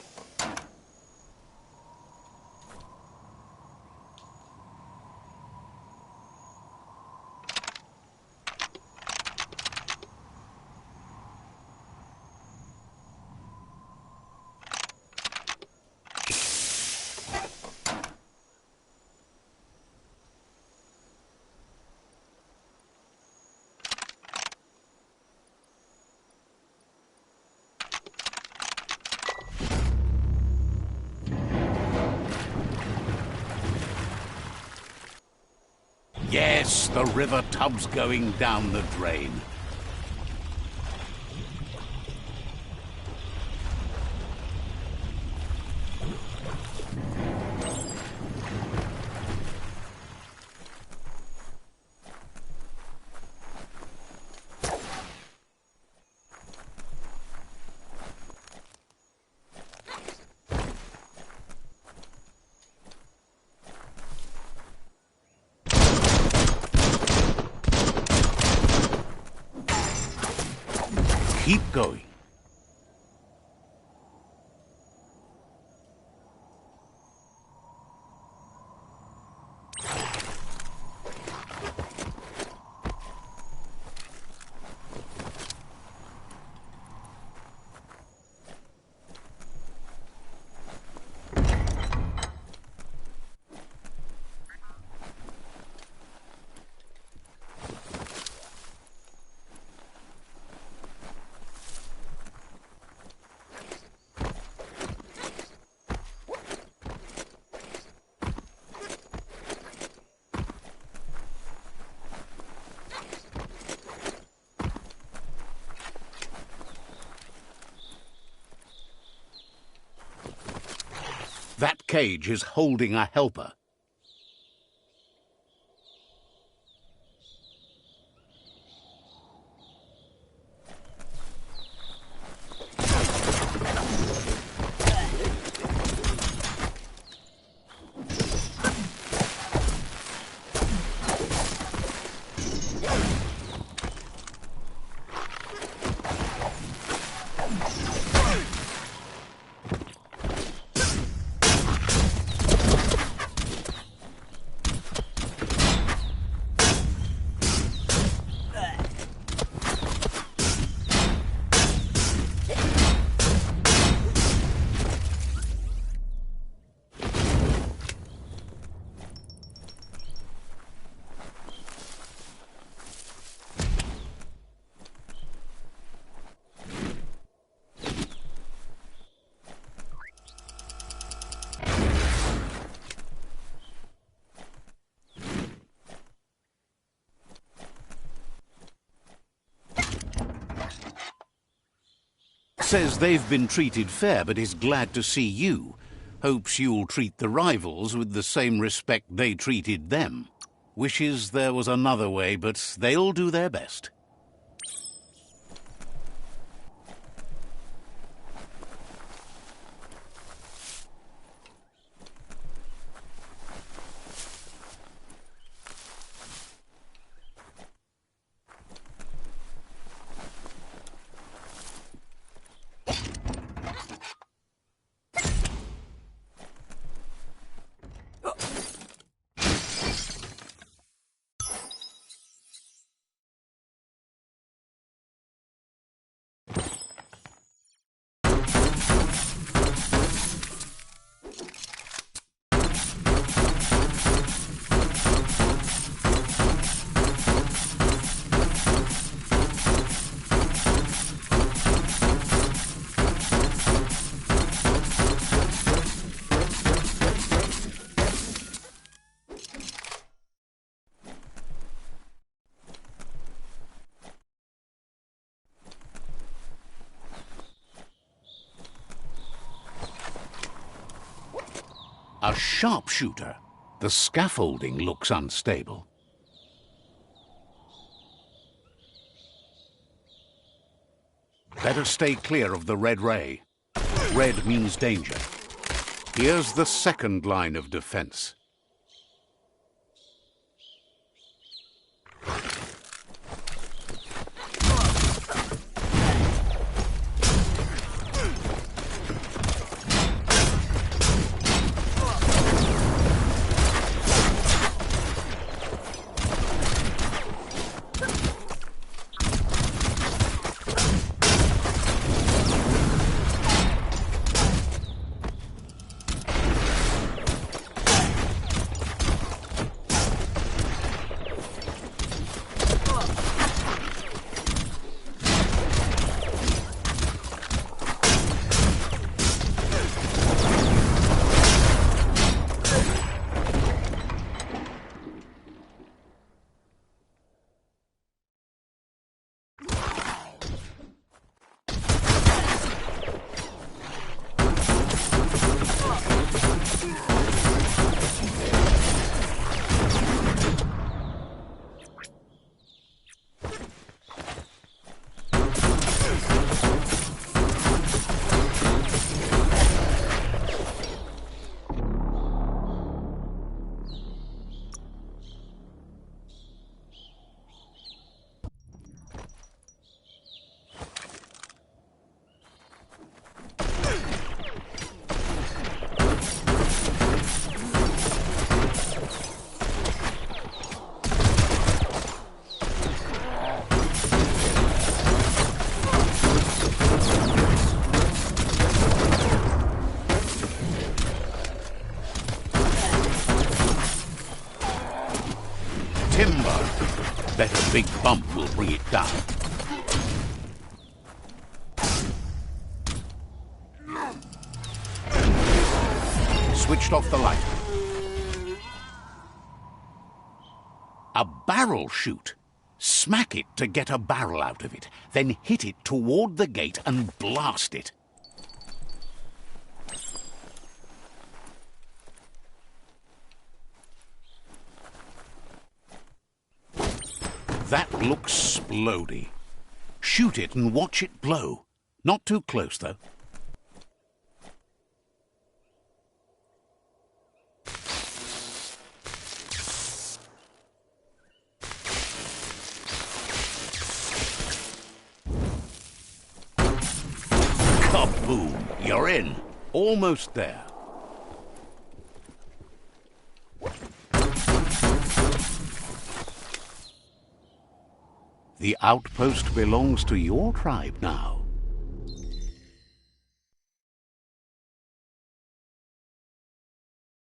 Yes, the river tub's going down the drain. Keep going. That cage is holding a helper. Says they've been treated fair, but is glad to see you. Hopes you'll treat the rivals with the same respect they treated them. Wishes there was another way, but they'll do their best. A sharpshooter. The scaffolding looks unstable. Better stay clear of the red ray. Red means danger. Here's the second line of defense. Timber! Bet a big bump will bring it down. Switched off the light. A barrel shoot. Smack it to get a barrel out of it, then hit it toward the gate and blast it. That looks splody. Shoot it and watch it blow. Not too close, though. Kaboom! You're in. Almost there. The outpost belongs to your tribe now.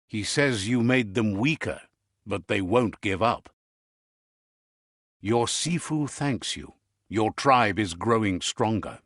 He says you made them weaker, but they won't give up. Your Sifu thanks you. Your tribe is growing stronger.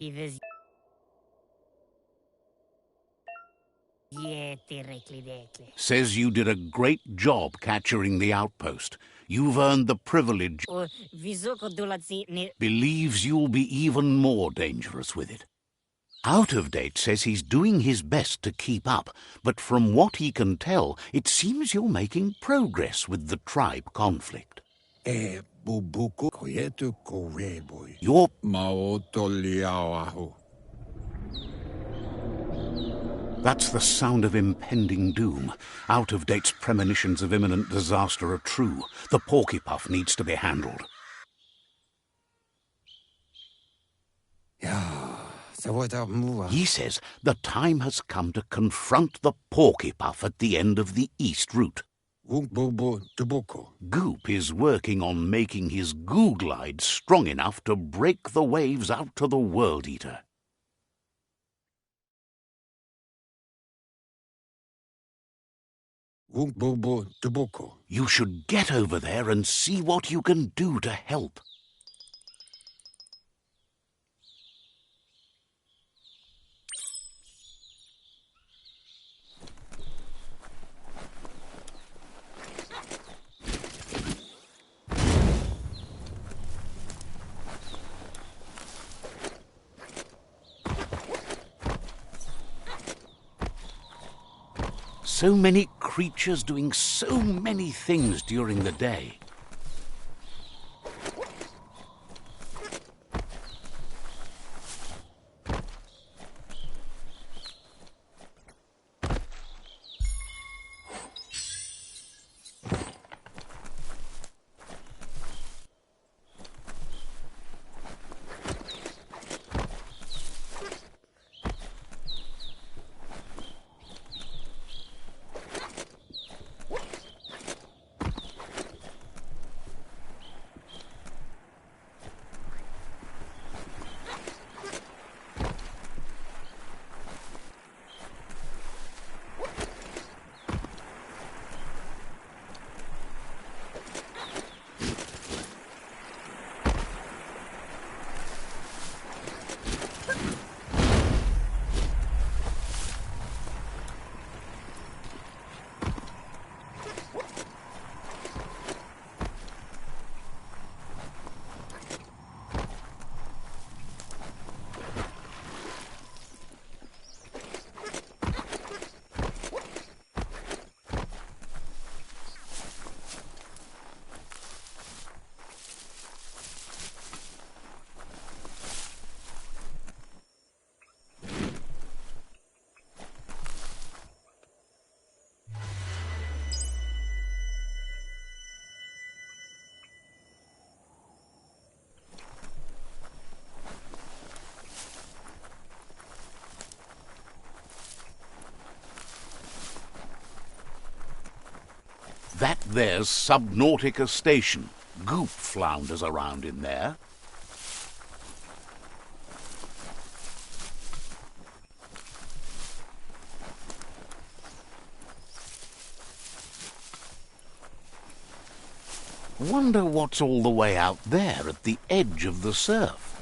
Ives. Says you did a great job capturing the outpost. You've earned the privilege. Believes you'll be even more dangerous with it. Out of Date says he's doing his best to keep up, but from what he can tell, it seems you're making progress with the tribe conflict. You're... That's the sound of impending doom. Out of Date's premonitions of imminent disaster are true. The porky-puff needs to be handled. He says the time has come to confront the porky-puff at the end of the east route. Goop is working on making his goo glide strong enough to break the waves out to the World Eater. You should get over there and see what you can do to help. So many creatures doing so many things during the day. That there's Subnautica Station. Goop flounders around in there. Wonder what's all the way out there at the edge of the surf.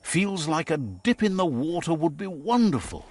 Feels like a dip in the water would be wonderful.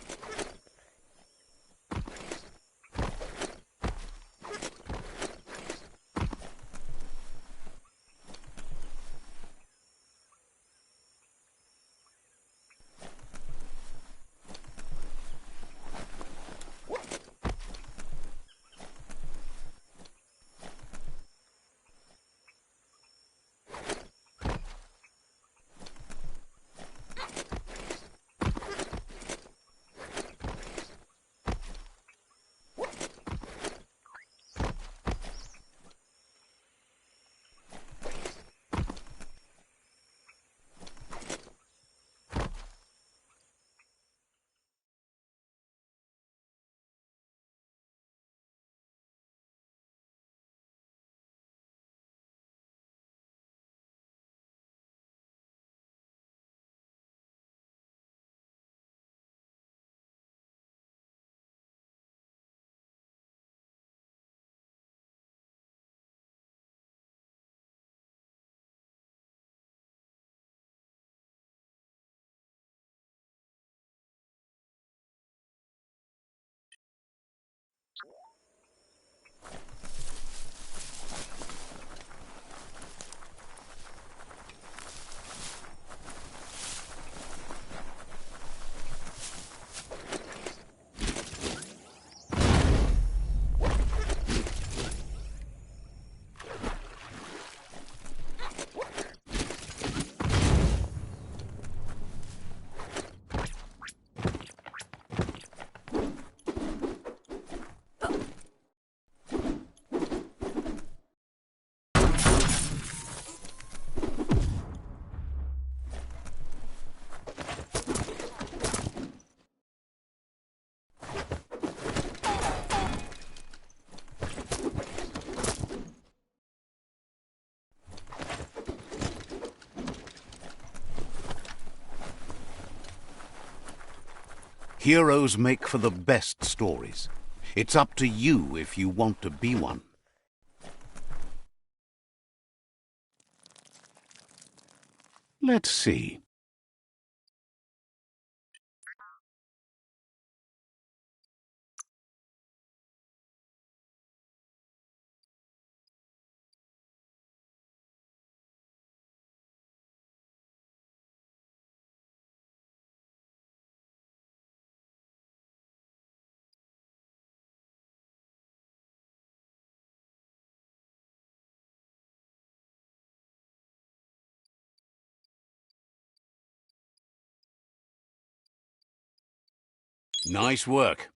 Heroes make for the best stories. It's up to you if you want to be one. Let's see. Nice work.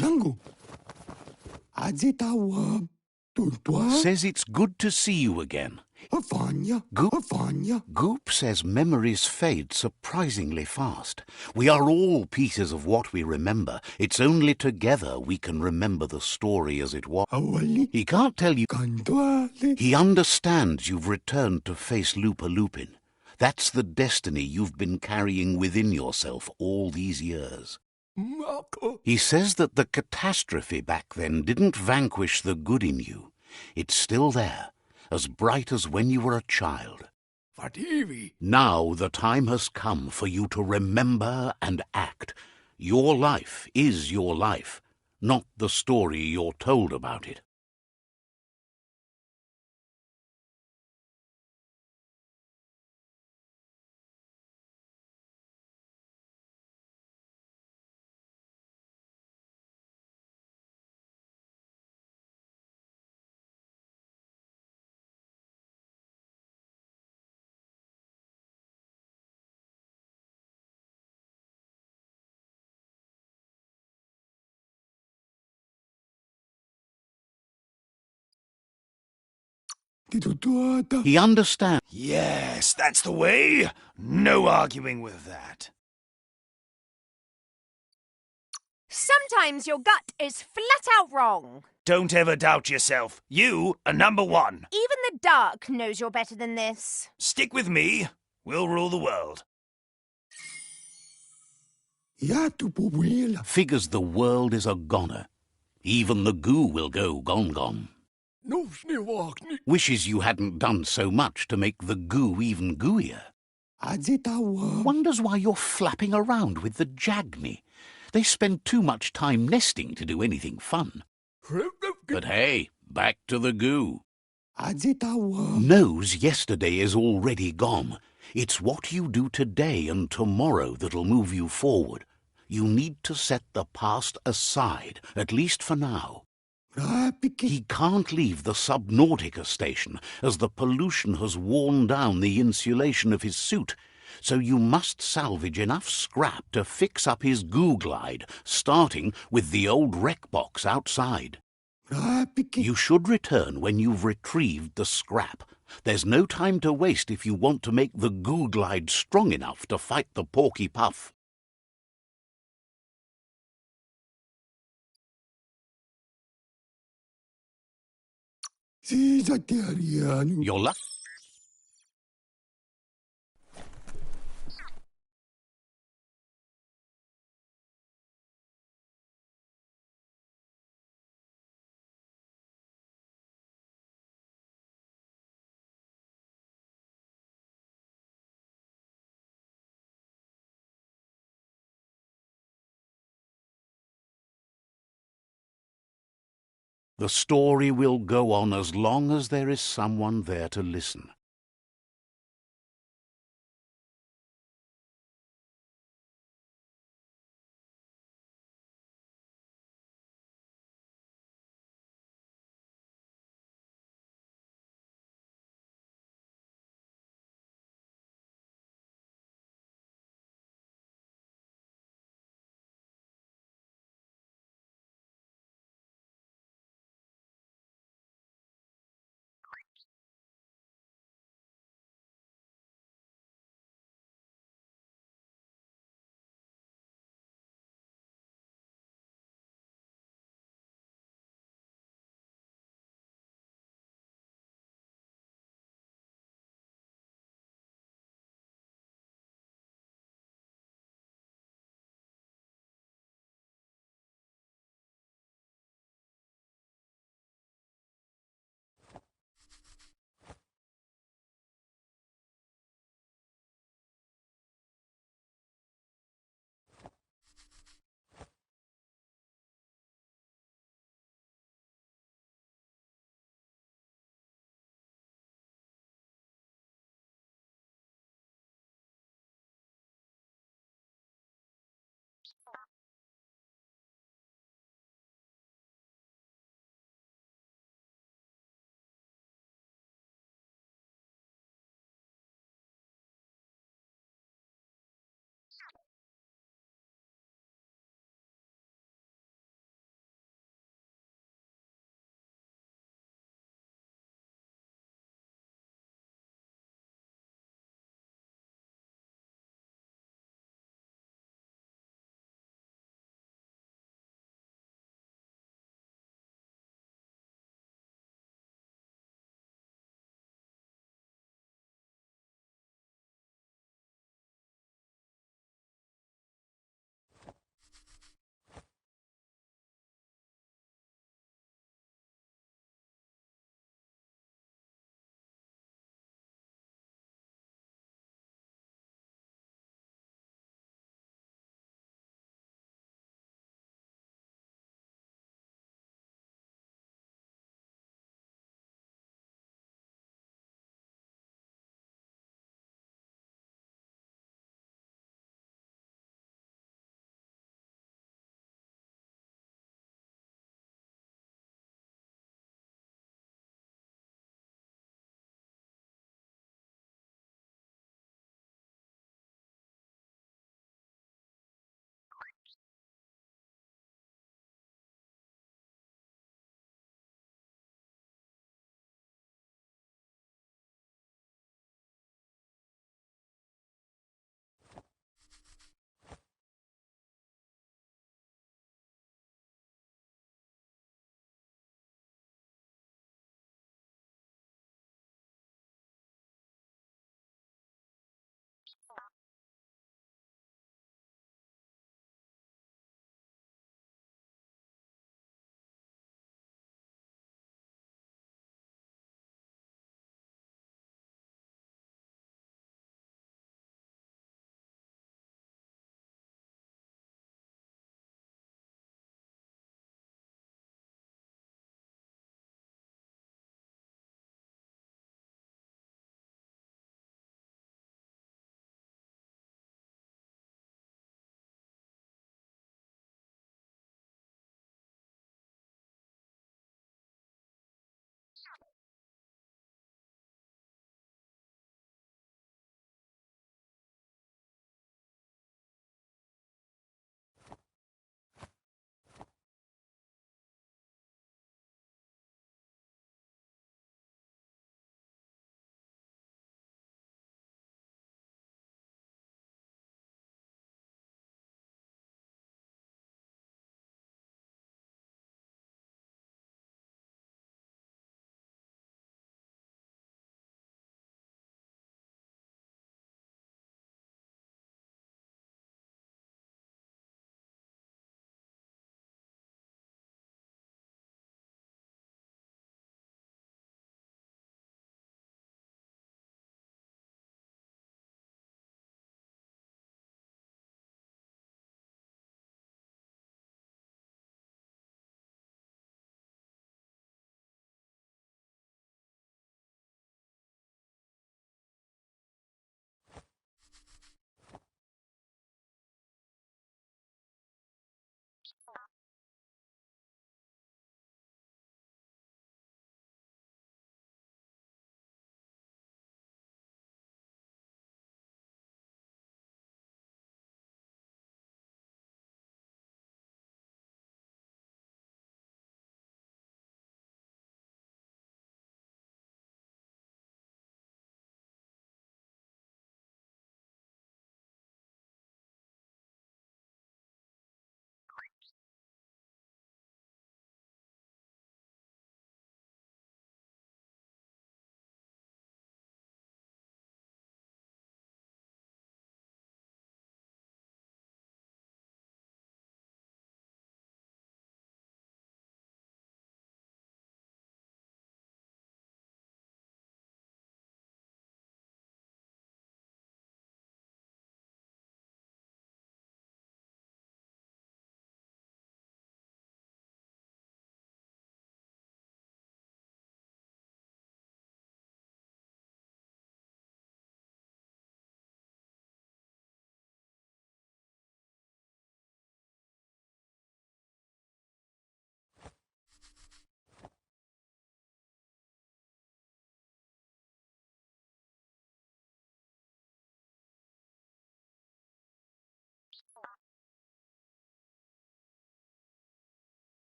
Yangu. Adzitawa. Tultua. Says it's good to see you again. Afanya. Goop. Afanya. Goop says memories fade surprisingly fast. We are all pieces of what we remember. It's only together we can remember the story as it was. Awali. He can't tell you. Kandwale. He understands you've returned to face Lupa Lupin. That's the destiny you've been carrying within yourself all these years. Mako. He says that the catastrophe back then didn't vanquish the good in you. It's still there, as bright as when you were a child. Fativi. Now the time has come for you to remember and act. Your life is your life, not the story you're told about it. Titutuata. He understands. Yes, that's the way. No arguing with that. Sometimes your gut is flat out wrong. Don't ever doubt yourself. You are number one. Even the dark knows you're better than this. Stick with me. We'll rule the world. Yatupuwila. Figures the world is a goner. Even the goo will go gone. Nufni walkni. Wishes you hadn't done so much to make the goo even gooier. Adzitawa. Wonders why you're flapping around with the jagni. They spend too much time nesting to do anything fun. But hey, back to the goo. Adzitawa. Knows yesterday is already gone. It's what you do today and tomorrow that'll move you forward. You need to set the past aside, at least for now. He can't leave the Subnautica station, as the pollution has worn down the insulation of his suit, so you must salvage enough scrap to fix up his goo glide, starting with the old wreck box outside. You should return when you've retrieved the scrap. There's no time to waste if you want to make the goo glide strong enough to fight the porky puff. Your luck. The story will go on as long as there is someone there to listen.